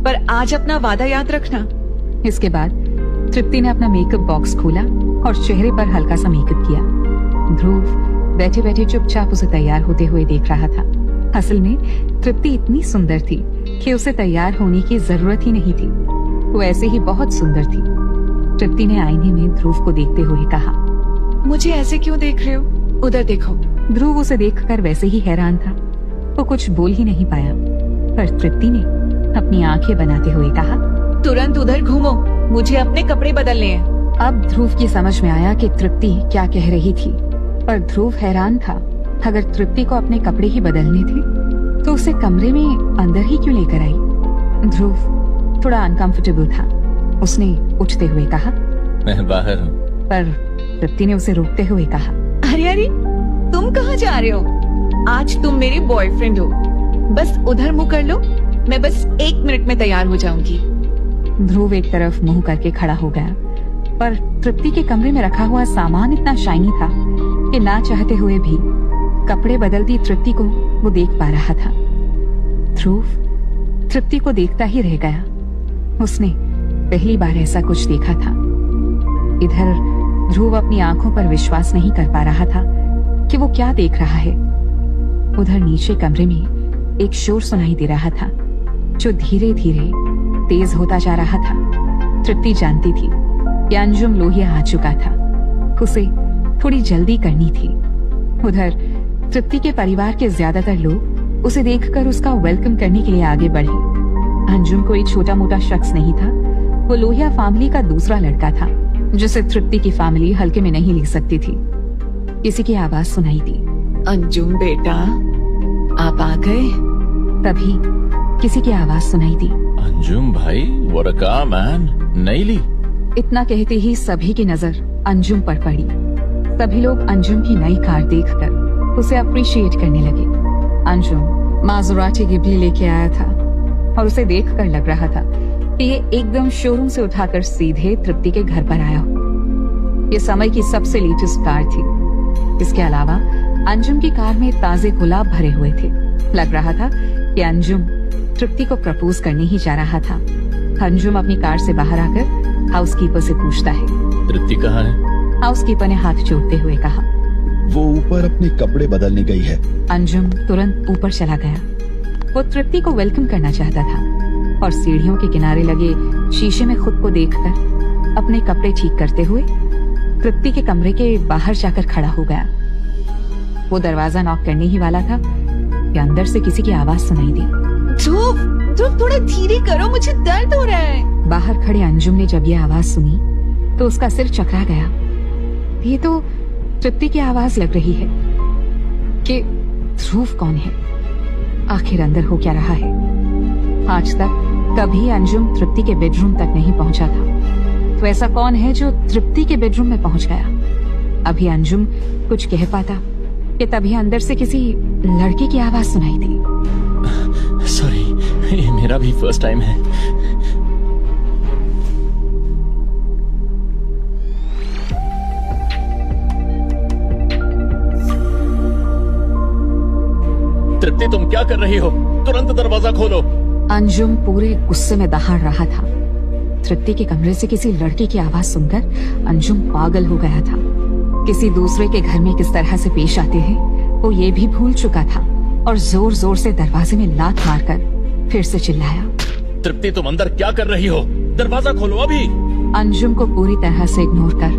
पर आज अपना वादा याद रखना। इसके बाद तृप्ति ने अपना मेकअप बॉक्स खोला और चेहरे पर हल्का सा मेकअप किया। ध्रुव बैठे बैठे चुपचाप उसे तैयार होते हुए देख रहा था। असल में तृप्ति इतनी सुंदर थी कि उसे तैयार होने की जरूरत ही नहीं थी। वो ऐसे ही बहुत सुंदर थी। तृप्ति ने आईने में ध्रुव को देखते हुए कहा, मुझे ऐसे क्यों देख रहे हो? उधर देखो। ध्रुव उसे देखकर वैसे ही हैरान था। वो कुछ बोल ही नहीं पाया, पर तृप्ति ने अपनी आंखें बनाते हुए कहा, तुरंत उधर घूमो, मुझे अपने कपड़े बदलने हैं। अब ध्रुव की समझ में आया कि तृप्ति क्या कह रही थी, पर ध्रुव हैरान था। अगर तृप्ति को अपने कपड़े ही बदलने थे तो उसे कमरे में अंदर ही क्यों लेकर आई? ध्रुव थोड़ा अनकंफर्टेबल था। उसने उठते हुए कहा, मैं बाहर हूँ। पर तृप्ति ने उसे रोकते हुए कहा, अरे अरे, तुम कहाँ जा रहे हो? आज तुम मेरे बॉयफ्रेंड हो। बस उधर मुंह कर लो, मैं बस 1 मिनट में तैयार हो जाऊंगी। ध्रुव एक तरफ मुंह करके खड़ा हो गया, पर तृप्ति के कमरे में रखा हुआ सामान इतना शाइनी था कि ना चाहते हुए भी कपड़े बदलती तृप्ति को वो देख पा रहा था। ध्रुव तृप्ति को देखता ही रह गया। उसने पहली बार ऐसा कुछ देखा था। इधर ध्रुव अपनी आंखों पर विश्वास नहीं कर पा रहा था कि वो क्या देख रहा है। उधर नीचे कमरे में एक शोर सुनाई दे रहा था जो धीरे धीरे तेज होता जा रहा था। तृप्ति जानती थी कि अंजुम लोहिया आ चुका था। उसे थोड़ी जल्दी करनी थी। उधर तृप्ति के परिवार के ज्यादातर लोग उसे देखकर उसका वेलकम करने के लिए आगे बढ़े। अंजुम कोई छोटा मोटा शख्स नहीं था। वो लोहिया फैमिली का दूसरा लड़का था जिसे तृप्ति की फैमिली हल्के में नहीं ले सकती थी। किसी की आवाज सुनाई दी, अंजुम बेटा, आप आ गए। तभी किसी की आवाज सुनाई दी, अंजुम भाई, what a car, man. नहीं ली। इतना कहते ही सभी की नजर अंजुम पर पड़ी। सभी लोग अंजुम की नई कार देखकर उसे अप्रिशिएट करने लगे। अंजुम माजुराटी गिबली लेके आया था और उसे देखकर लग रहा था कि ये एकदम शोरूम से उठाकर सीधे तृप्ति के घर पर आया हो। ये समय की सबसे लेटेस्ट कार थी। इसके अलावा अंजुम की कार में ताजे गुलाब भरे हुए थे। लग रहा था कि अंजुम तृप्ति को प्रपोज करने ही जा रहा था। अंजुम अपनी कार से बाहर आकर हाउसकीपर से पूछता है, तृप्ति कहाँ है? हाउसकीपर ने हाथ जोड़ते हुए कहा, वो ऊपर अपने कपड़े बदलने गई है। अंजुम तुरंत ऊपर चला गया। वो तृप्ति को वेलकम करना चाहता था और सीढ़ियों के किनारे लगे शीशे में खुद को देखकर अपने कपड़े ठीक करते हुए तृप्ति के कमरे के बाहर जाकर खड़ा हो गया। वो दरवाजा नॉक करने ही वाला था कि अंदर से किसी की आवाज सुनाई दी। ध्रुव, ध्रुव थोड़ा धीरे करो, मुझे दर्द हो रहा है। बाहर खड़े अंजुम ने जब ये आवाज सुनी तो उसका सिर चकरा गया। ये तो तृप्ति की आवाज लग रही है। कि ध्रुव कौन है? आखिर अंदर हो क्या रहा है? आज तक कभी अंजुम तृप्ति के बेडरूम तक नहीं पहुंचा था, तो ऐसा कौन है जो तृप्ति के बेडरूम में पहुंच गया? अभी अंजुम कुछ कह पाता कि तभी अंदर से किसी लड़की की आवाज सुनाई दी। सॉरी, ये मेरा भी फर्स्ट टाइम है। तृप्ति, तुम क्या कर रही हो? तुरंत दरवाजा खोलो। अंजुम पूरे गुस्से में दहाड़ रहा था। तृप्ति के कमरे से किसी लड़की की आवाज सुनकर अंजुम पागल हो गया था। किसी दूसरे के घर में किस तरह से पेश आते हैं वो ये भी भूल चुका था और जोर जोर से दरवाजे में लात मारकर फिर से चिल्लाया, तृप्ति, तुम अंदर क्या कर रही हो? दरवाजा खोलो अभी। अंजुम को पूरी तरह से इग्नोर कर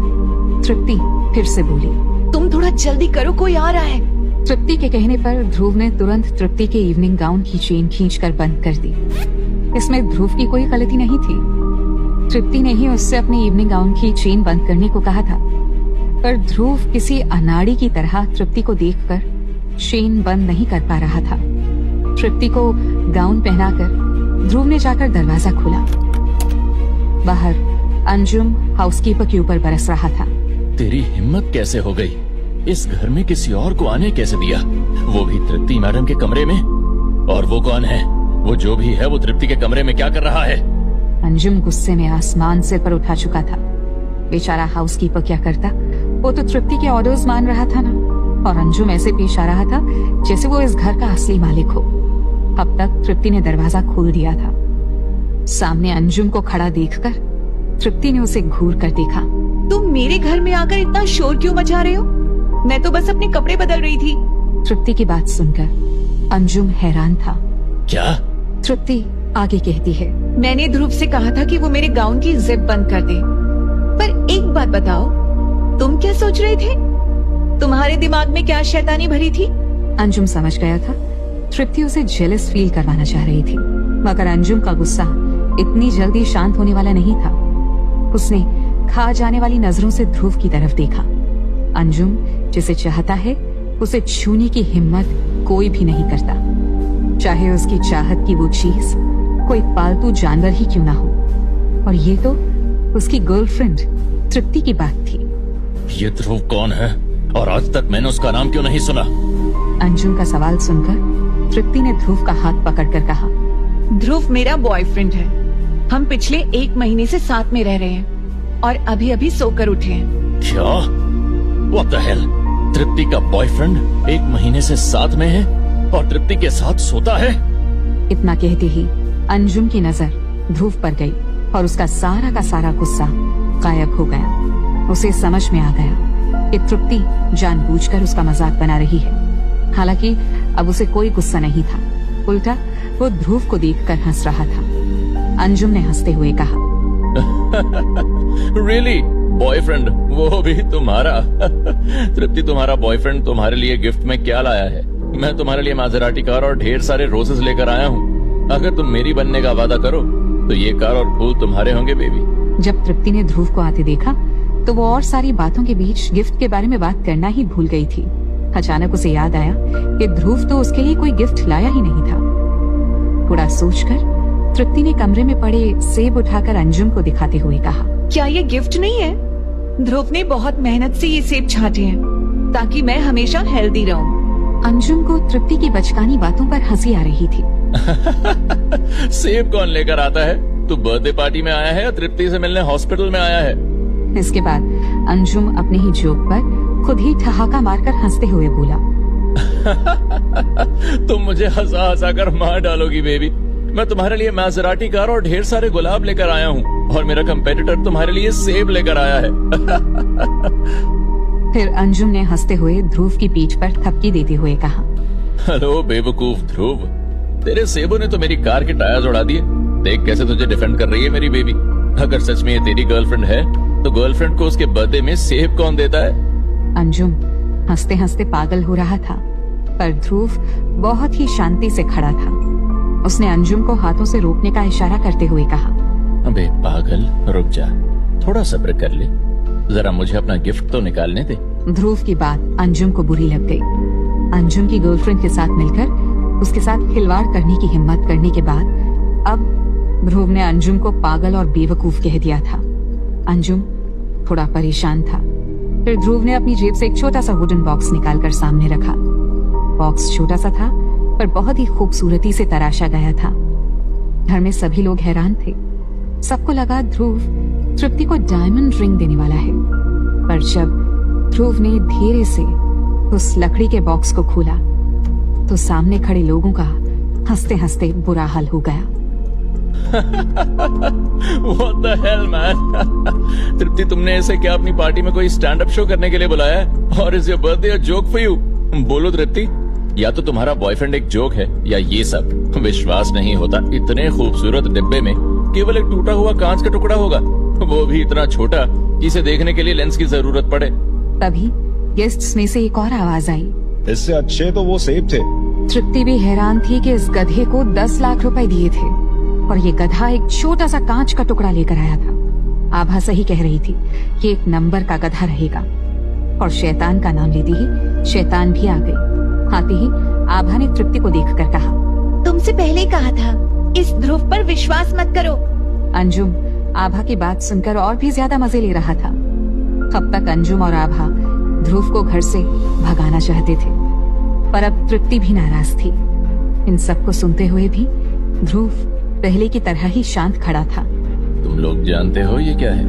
तृप्ति फिर से बोली, तुम थोड़ा जल्दी करो, कोई आ रहा है। तृप्ति के कहने पर ध्रुव ने तुरंत तृप्ति के इवनिंग गाउन की चेन खींचकर बंद कर दी। इसमें ध्रुव की कोई गलती नहीं थी। तृप्ति ने ही उससे अपने इवनिंग गाउन की चेन बंद करने को कहा था, पर ध्रुव किसी अनाड़ी की तरह तृप्ति को देखकर चेन बंद नहीं कर पा रहा था। तृप्ति को गाउन पहनाकर ध्रुव ने जाकर दरवाजा खोला। बाहर अंजुम हाउसकीपर के ऊपर बरस रहा था। तेरी हिम्मत कैसे हो गई? इस घर में किसी और को आने कैसे दिया? वो भी तृप्ति मैडम के कमरे में? और वो कौन है? वो जो भी है वो तृप्ति के कमरे में क्या कर रहा है? अंजुम गुस्से में आसमान सिर पर उठा चुका था। बेचारा हाउसकीपर क्या करता, वो तो तृप्ति के ऑर्डर्स मान रहा था ना। और अंजुम ऐसे पेश आ रहा था जैसे वो इस घर का असली मालिक हो। अब तक तृप्ति ने दरवाजा खोल दिया था। सामने अंजुम को खड़ा देखकर तृप्ति ने उसे घूर कर देखा। तुम मेरे घर में आकर इतना शोर क्यों मचा रहे हो? मैं तो बस अपने कपड़े बदल रही थी। तृप्ति की बात सुनकर अंजुम हैरान था। क्या? तृप्ति आगे कहती है, मैंने ध्रुव से कहा था कि वो मेरे गाउन की जिप बंद कर दे। पर एक बात बताओ, तुम क्या सोच रहे थे? तुम्हारे दिमाग में क्या शैतानी भरी थी? अंजुम समझ गया था तृप्ति उसे जेलस फील करवाना चाह रही थी, मगर अंजुम का गुस्सा इतनी जल्दी शांत होने वाला नहीं था। उसने खा जाने वाली नजरों से ध्रुव की तरफ देखा। अंजुम जिसे चाहता है उसे छूने की हिम्मत कोई भी नहीं करता, चाहे उसकी चाहत की वो चीज कोई पालतू जानवर ही क्यों ना हो। और ये तो उसकी गर्लफ्रेंड तृप्ति की बात थी। ये ध्रुव कौन है और आज तक मैंने उसका नाम क्यों नहीं सुना? अंजुम का सवाल सुनकर तृप्ति ने ध्रुव का हाथ पकड़कर कहा, ध्रुव मेरा बॉयफ्रेंड है। हम पिछले 1 महीने से साथ में रह रहे हैं और अभी अभी सोकर उठे हैं। क्या? What the hell? तृप्ति का बॉयफ्रेंड 1 महीने से साथ में है और तृप्ति के साथ सोता है? इतना कहते ही अंजुम की नजर ध्रुव पर गई और उसका सारा का सारा गुस्सा गायब हो गया। उसे समझ में आ गया कि तृप्ति जानबूझकर उसका मजाक बना रही है। हालांकि अब उसे कोई गुस्सा नहीं था, उल्टा वो ध्रुव को देखकर हंस रहा था। अंजुम ने हंसते हुए कहा, Really? बॉयफ्रेंड? वो भी तुम्हारा? तृप्ति, तुम्हारा बॉयफ्रेंड तुम्हारे लिए गिफ्ट में क्या लाया है? मैं तुम्हारे लिए माज़ेराटी कार और ढेर सारे रोजेस लेकर आया हूँ। अगर तुम मेरी बनने का वादा करो तो ये कार और फूल तुम्हारे होंगे बेबी। जब तृप्ति ने ध्रुव को आते देखा तो वो और सारी बातों के बीच गिफ्ट के बारे में बात करना ही भूल गई थी। अचानक उसे याद आया कि ध्रुव तो उसके लिए कोई गिफ्ट लाया ही नहीं था। थोड़ा सोचकर तृप्ति ने कमरे में पड़े सेब उठाकर अंजुम को दिखाते हुए कहा, क्या ये गिफ्ट नहीं है? ध्रुव ने बहुत मेहनत से ये सेब छांटे हैं ताकि मैं हमेशा हेल्दी रहूं। अंजुम को तृप्ति की बचकानी बातों पर हंसी आ रही थी। सेब कौन लेकर आता है? तू बर्थडे पार्टी में आया है या तृप्ति से मिलने हॉस्पिटल में आया है? इसके बाद अंजुम अपने ही जोक पर खुद ही ठहाका मारकर हंसते हुए बोला, तुम मुझे हंसा हंसा कर मार डालोगी बेबी। मैं तुम्हारे लिए मैसेराटी कार और ढेर सारे गुलाब लेकर आया हूँ और मेरा कंपेटिटर तुम्हारे लिए सेब लेकर आया है। फिर अंजुम ने हंसते हुए ध्रुव की पीठ पर थपकी देते हुए कहा, हेलो बेवकूफ ध्रुव, तेरे सेबों ने तो मेरी कार के टायर उड़ा दिए। देख कैसे तुझे डिफेंड कर रही है मेरी बेबी। अगर सच में ये तेरी गर्लफ्रेंड है तो गर्लफ्रेंड को उसके बर्थडे में सेब कौन देता है? अंजुम हंसते हंसते पागल हो रहा था, पर ध्रुव बहुत ही शांति से खड़ा था। उसने अंजुम को हाथों से रोकने का इशारा करते हुए कहा, अबे पागल, रुक जा, थोड़ा सब्र कर ले, जरा मुझे अपना गिफ्ट तो निकालने दे। ध्रुव की बात अंजुम को बुरी लग गई। अंजुम की गर्लफ्रेंड के साथ मिलकर उसके साथ खिलवाड़ करने की हिम्मत करने के बाद अब ध्रुव ने अंजुम को पागल और बेवकूफ कह दिया था। अंजुम थोड़ा परेशान था। फिर ध्रुव ने अपनी जेब से एक छोटा सा वुडन बॉक्स निकालकर सामने रखा। बॉक्स छोटा सा था पर बहुत ही खूबसूरती से तराशा गया था। घर में सभी लोग हैरान थे। सबको लगा ध्रुव तृप्ति को डायमंड रिंग देने वाला है, पर जब ध्रुव ने धीरे से उस लकड़ी के बॉक्स को खोला तो सामने खड़े लोगों का हंसते हंसते बुरा हाल हो गया। What the hell, man? तृप्ति, तुमने ऐसे क्या अपनी पार्टी में कोई स्टैंड अप शो करने के लिए बुलाया है? और is your birthday a joke for you? बोलो तृप्ति, या तो तुम्हारा बॉयफ्रेंड एक जोक है या ये सब। विश्वास नहीं होता, इतने खूबसूरत डिब्बे में केवल एक टूटा हुआ कांच का टुकड़ा होगा, वो भी इतना छोटा कि इसे देखने के लिए लेंस की जरूरत पड़े। तभी गेस्ट्स में से एक और आवाज आई। इससे अच्छे तो वो सेब थे। तृप्ति भी हैरान थी कि इस गधे को 10 लाख रुपए दिए थे और ये गधा एक छोटा सा कांच का टुकड़ा लेकर आया था। आभा सही कह रही थी कि एक नंबर का गधा रहेगा, और शैतान का नाम लेते ही शैतान भी आ गई। आते ही आभा ने तृप्ति को देखकर कहा, तुमसे पहले कहा था इस ध्रुव पर विश्वास मत करो। अंजुम आभा की बात सुनकर और भी ज्यादा मजे ले रहा था। अब तक अंजुम और आभा ध्रुव को घर से भगाना चाहते थे, पर अब तृप्ति भी नाराज थी। इन सबको सुनते हुए भी ध्रुव पहले की तरह ही शांत खड़ा था। तुम लोग जानते हो ये क्या है?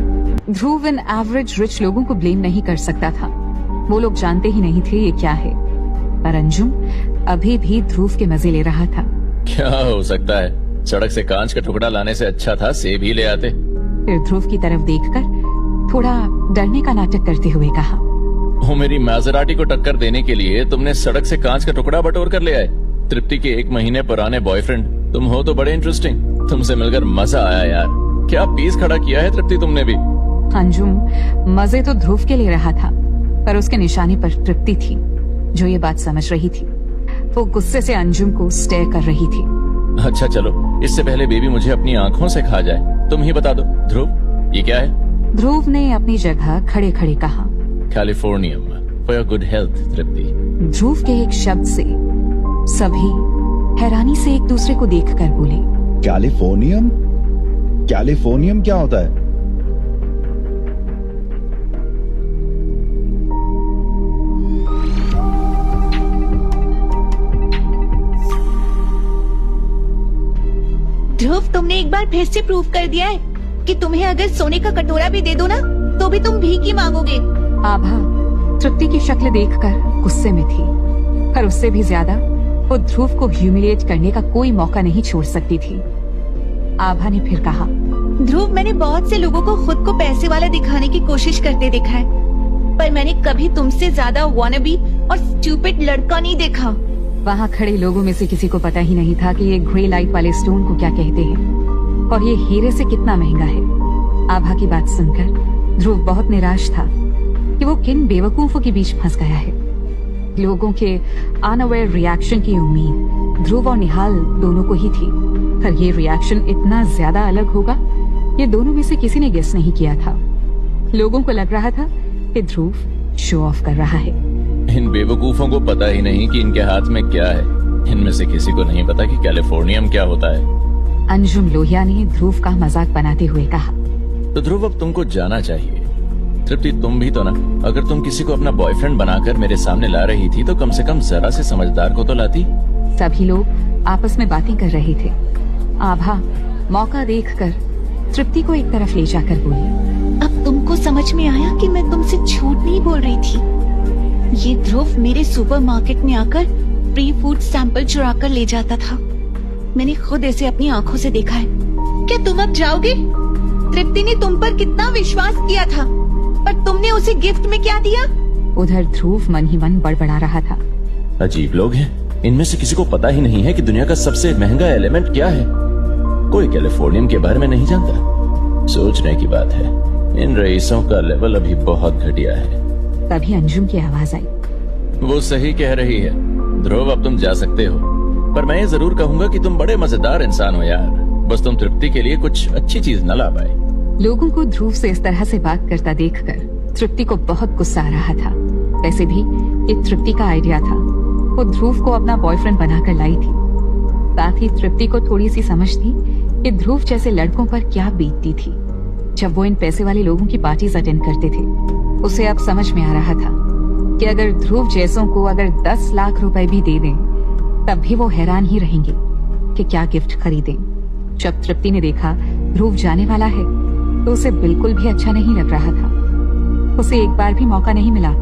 ध्रुव इन एवरेज रिच लोगों को ब्लेम नहीं कर सकता था। वो लोग जानते ही नहीं थे ये क्या है, पर अंजुम अभी भी ध्रुव के मजे ले रहा था। क्या हो सकता है? सड़क से कांच का टुकड़ा लाने से अच्छा था सेब ही ले आते। फिर ध्रुव की तरफ देखकर थोड़ा डरने का नाटक करते हुए कहा, वो मेरी मैसेराटी को टक्कर देने के लिए तुमने सड़क से कांच का टुकड़ा बटोर कर ले आए। तृप्ति के 1 महीने पुराने बॉयफ्रेंड तुम हो तो बड़े इंटरेस्टिंग। तुमसे मिलकर मजा आया यार। क्या पीस खड़ा किया है तृप्ति तुमने भी? अंजुम मजे तो ध्रुव के ले रहा था, पर उसके निशाने पर तृप्ति थी जो ये बात समझ रही थी। वो गुस्से से अंजुम को स्टेयर कर रही थी। अच्छा चलो, इससे पहले बेबी मुझे अपनी आंखों से खा जाए, तुम ही बता दो। ध्रुव, ये क्या है? ध्रुव ने अपनी जगह खड़े खड़े कहा, californium for your good health Tripti. Dhruv के एक शब्द से सभी हैरानी से एक दूसरे को देखकर बोले, कैलिफोर्नियम? कैलिफोर्नियम क्या होता है? ध्रुव, तुमने एक बार फिर से प्रूव कर दिया है कि तुम्हें अगर सोने का कटोरा भी दे दो ना तो भी तुम भीख ही मांगोगे। आभा तृप्ति की शक्ल देखकर गुस्से में थी, पर उससे भी ज्यादा वो ध्रुव को ह्यूमिलिएट करने का कोई मौका नहीं छोड़ सकती थी। आभा ने फिर कहा, ध्रुव, मैंने बहुत से लोगों को खुद को पैसे वाला दिखाने की कोशिश करते देखा है, पर मैंने कभी तुमसे ज्यादा वानाबी और स्टूपिड लड़का नहीं देखा। वहाँ खड़े लोगों में से किसी को पता ही नहीं था कि ये ग्रे लाइट वाले स्टोन को क्या कहते हैं और ये हीरे से कितना महंगा है। आभा की बात सुनकर ध्रुव बहुत निराश था कि वो किन बेवकूफों के बीच फंस गया है। लोगों के अनअवेयर रिएक्शन की उम्मीद ध्रुव और निहाल दोनों को ही थी, पर ये रिएक्शन इतना ज्यादा अलग होगा ये दोनों में से किसी ने गेस नहीं किया था। लोगों को लग रहा था कि ध्रुव शो ऑफ कर रहा है। इन बेवकूफों को पता ही नहीं कि इनके हाथ में क्या है। इनमें से किसी को नहीं पता कि कैलिफोर्नियम क्या होता है। अंजुम लोहिया ने ध्रुव का मजाक बनाते हुए कहा, तो ध्रुव, अब तुमको जाना चाहिए। तृप्ति, तुम भी तो ना, अगर तुम किसी को अपना बॉयफ्रेंड बनाकर मेरे सामने ला रही थी तो कम से कम जरा से समझदार को तो लाती। सभी लोग आपस में बातें कर रहे थे। आभा मौका देखकर तृप्ति को एक तरफ ले जाकर बोली, अब तुमको समझ में आया कि मैं तुमसे झूठ नहीं बोल रही थी। ये ध्रुव मेरे सुपरमार्केट में आकर फ्री फूड सैंपल चुरा कर ले जाता था। मैंने खुद ऐसे अपनी आंखों से देखा है। क्या तुम अब जाओगे? तृप्ति ने तुम पर कितना विश्वास किया था, पर तुमने उसे गिफ्ट में क्या दिया? उधर ध्रुव मन ही मन बड़बड़ा रहा था। अजीब लोग हैं, इनमें से किसी को पता ही नहीं है कि दुनिया का सबसे महंगा एलिमेंट क्या है। कोई कैलिफोर्नियम के बारे में नहीं जानता। सोचने की बात है, इन रईसों का लेवल अभी बहुत घटिया है। तभी अंजुम की आवाज आई। वो सही कह रही है ध्रुव, अब तुम जा सकते हो, पर मैं ये जरूर कहूंगा कि तुम बड़े मजेदार इंसान हो यार। बस तुम तृप्ति के लिए कुछ अच्छी चीज न ला पाए। लोगों को ध्रुव से इस तरह से बात करता देखकर तृप्ति को बहुत गुस्सा आ रहा था। वैसे भी ये तृप्ति का आइडिया था। वो ध्रुव को अपना बॉयफ्रेंड बनाकर लाई थी। साथ ही तृप्ति को थोड़ी सी समझ थी कि ध्रुव जैसे लड़कों पर क्या बीतती थी जब वो इन पैसे वाले लोगों की पार्टीज अटेंड करते थे। उसे अब समझ में आ रहा था कि अगर ध्रुव जैसों को अगर 10 लाख रुपए भी दे दें तब भी वो हैरान ही रहेंगे कि क्या गिफ्ट खरीदें। जब तृप्ति ने देखा ध्रुव जाने वाला है तो उसे बिल्कुल भी अच्छा नहीं लग रहा था। उसे एक बार भी मौका नहीं मिला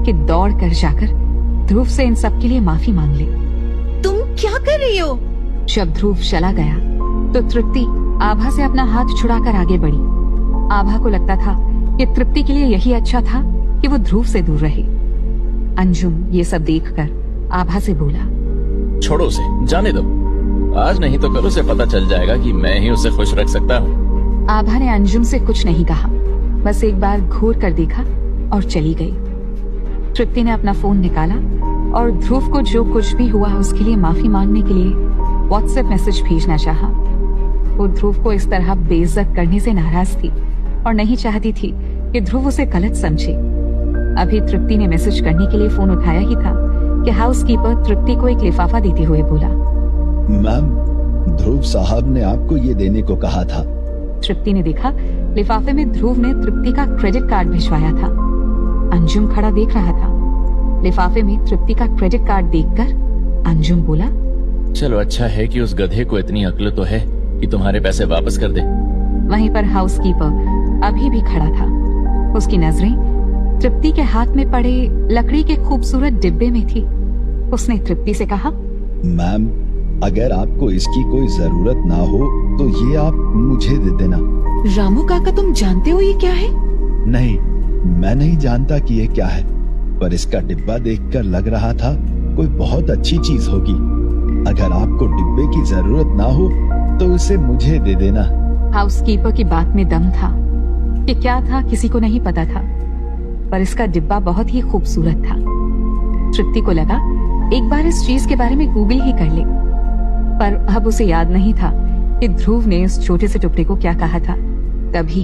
कि दौड़ कर जाकर ध्रुव से इन सब के लिए माफी मांग ले। तुम क्या कर रही हो? जब ध्रुव चला गया तो तृप्ति आभा से अपना हाथ छुड़ाकर आगे बढ़ी। आभा को लगता था कि तृप्ति के लिए यही अच्छा था कि वो ध्रुव से दूर रहे। अंजुम ये सब देखकर आभा से बोला, छोड़ो उसे, जाने दो। आज नहीं तो कल उसे पता चल जाएगा कि मैं ही उसे खुश रख सकता हूँ। आभा ने अंजुम से कुछ नहीं कहा, बस एक बार घूर कर देखा और चली गई। तृप्ति ने अपना फोन निकाला और ध्रुव को जो कुछ भी हुआ उसके लिए माफी मांगने के लिए व्हाट्सएप मैसेज भेजना चाहा। वो ध्रुव को इस तरह बेइज्जत करने से नाराज थी और नहीं चाहती थी कि ध्रुव उसे गलत समझे। अभी तृप्ति ने मैसेज करने के लिए फोन उठाया ही था कि हाउसकीपर तृप्ति को एक लिफाफा देते हुए बोला, मैम, ध्रुव साहब ने आपको ये देने को कहा था। तृप्ति ने देखा लिफाफे में ध्रुव ने तृप्ति का क्रेडिट कार्ड भिजवाया था। अंजुम खड़ा देख रहा था। लिफाफे में तृप्ति का क्रेडिट कार्ड देखकर अंजुम बोला, चलो अच्छा है कि उस गधे को इतनी अक्ल तो है कि तुम्हारे पैसे वापस कर दे। वहीं पर हाउसकीपर अभी भी खड़ा था। उसकी नजरें तृप्ति के हाथ में पड़े लकड़ी के खूबसूरत डिब्बे में थी। उसने तृप्ति से कहा, मैम, अगर आपको इसकी कोई जरूरत ना हो तो ये आप मुझे दे देना। रामू काका, तुम जानते हो ये क्या है? नहीं, मैं नहीं जानता कि ये क्या है, पर इसका डिब्बा देखकर लग रहा था कोई बहुत अच्छी चीज होगी। अगर आपको डिब्बे की जरूरत ना हो तो उसे मुझे दे देना। हाउसकीपर की बात में दम था कि क्या था किसी को नहीं पता था, पर इसका डिब्बा बहुत ही खूबसूरत था। तृप्ति को लगा एक बार इस चीज के बारे में गूगल ही कर ले, पर अब उसे याद नहीं था कि ध्रुव ने इस छोटे से टुकड़े को क्या कहा था। तभी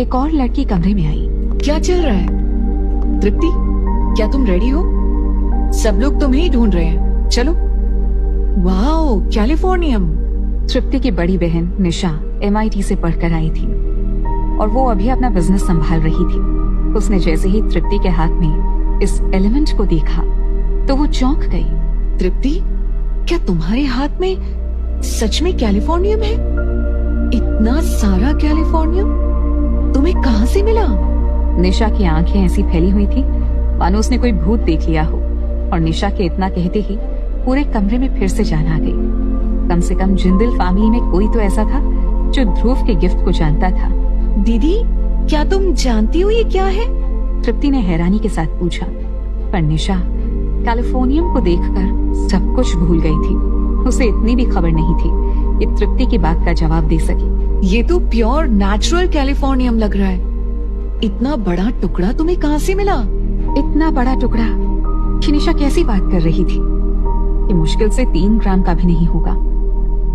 एक और लड़की कमरे में आई। क्या चल रहा है? तृप्ति, क्या तुम रेडी हो? सब लोग तुम्हें ही ढूंढ रहे हैं, चलो। Wow, californium. तृप्ति की बड़ी बहन निशा MIT से पढ़कर आई थी और वो अभी अपना बिजनेस संभाल रही थी। उसने जैसे ही तृप्ति के हाथ में इस एलिमेंट को देखा तो वो चौंक गई। तृप्ति, क्या तुम्हारे हाथ में सच में कैलिफोर्नियम है? इतना सारा कैलिफोर्नियम तुम्हें कहाँ से मिला? निशा की आंखें ऐसी फैली हुई थी मानो उसने कोई भूत देख लिया हो, और निशा के इतना कहते ही पूरे कमरे में फिर से जान आ गई। कम से कम जिंदल फैमिली में कोई तो ऐसा था जो ध्रुव के गिफ्ट को जानता था। दीदी, क्या तुम जानती हो ये क्या है? तृप्ति ने हैरानी के साथ पूछा, पर निशा कैलिफोर्नियम को देखकर सब कुछ भूल गई थी। उसे इतनी भी खबर नहीं थी कि तृप्ति की बात का जवाब दे सके। ये तो प्योर नेचुरल कैलिफोर्नियम लग रहा है। इतना बड़ा टुकड़ा तुम्हें कहाँ से मिला? इतना बड़ा टुकड़ा कि निशा कैसी बात कर रही थी? ये मुश्किल से 3 ग्राम का भी नहीं होगा।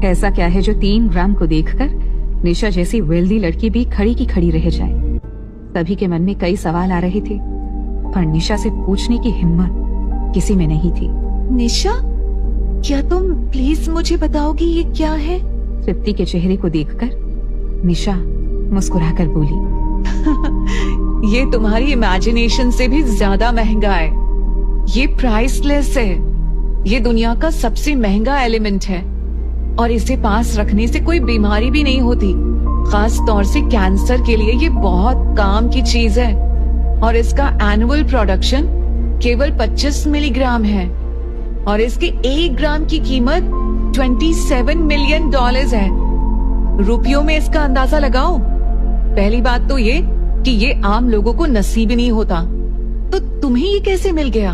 ऐसा क्या है जो 3 ग्राम को देखकर निशा जैसी वेल्दी लड़की भी खड़ी की खड़ी रह जाए? सभी के मन में कई सवाल आ रहे थे, पर निशा से पूछने की हिम्मत किसी में नहीं थी। निशा, क्या तुम प्लीज मुझे बताओगी ये क्या है? तृप्ति के चेहरे को देखकर निशा मुस्कुराकर बोली, ये तुम्हारी इमेजिनेशन से भी ज्यादा महंगा है। ये प्राइसलेस है। ये दुनिया का सबसे महंगा एलिमेंट है और इसे पास रखने से कोई बीमारी भी नहीं होती। खास तौर से कैंसर के लिए ये बहुत काम की चीज है और इसका एनुअल प्रोडक्शन केवल 25 मिलीग्राम है और इसके 1 ग्राम की कीमत $27 मिलियन है। रुपयों में इसका अंदाजा लगाओ। पहली बात तो ये कि ये आम लोगों को नसीब ही नहीं होता, तो तुम्हें ये कैसे मिल गया?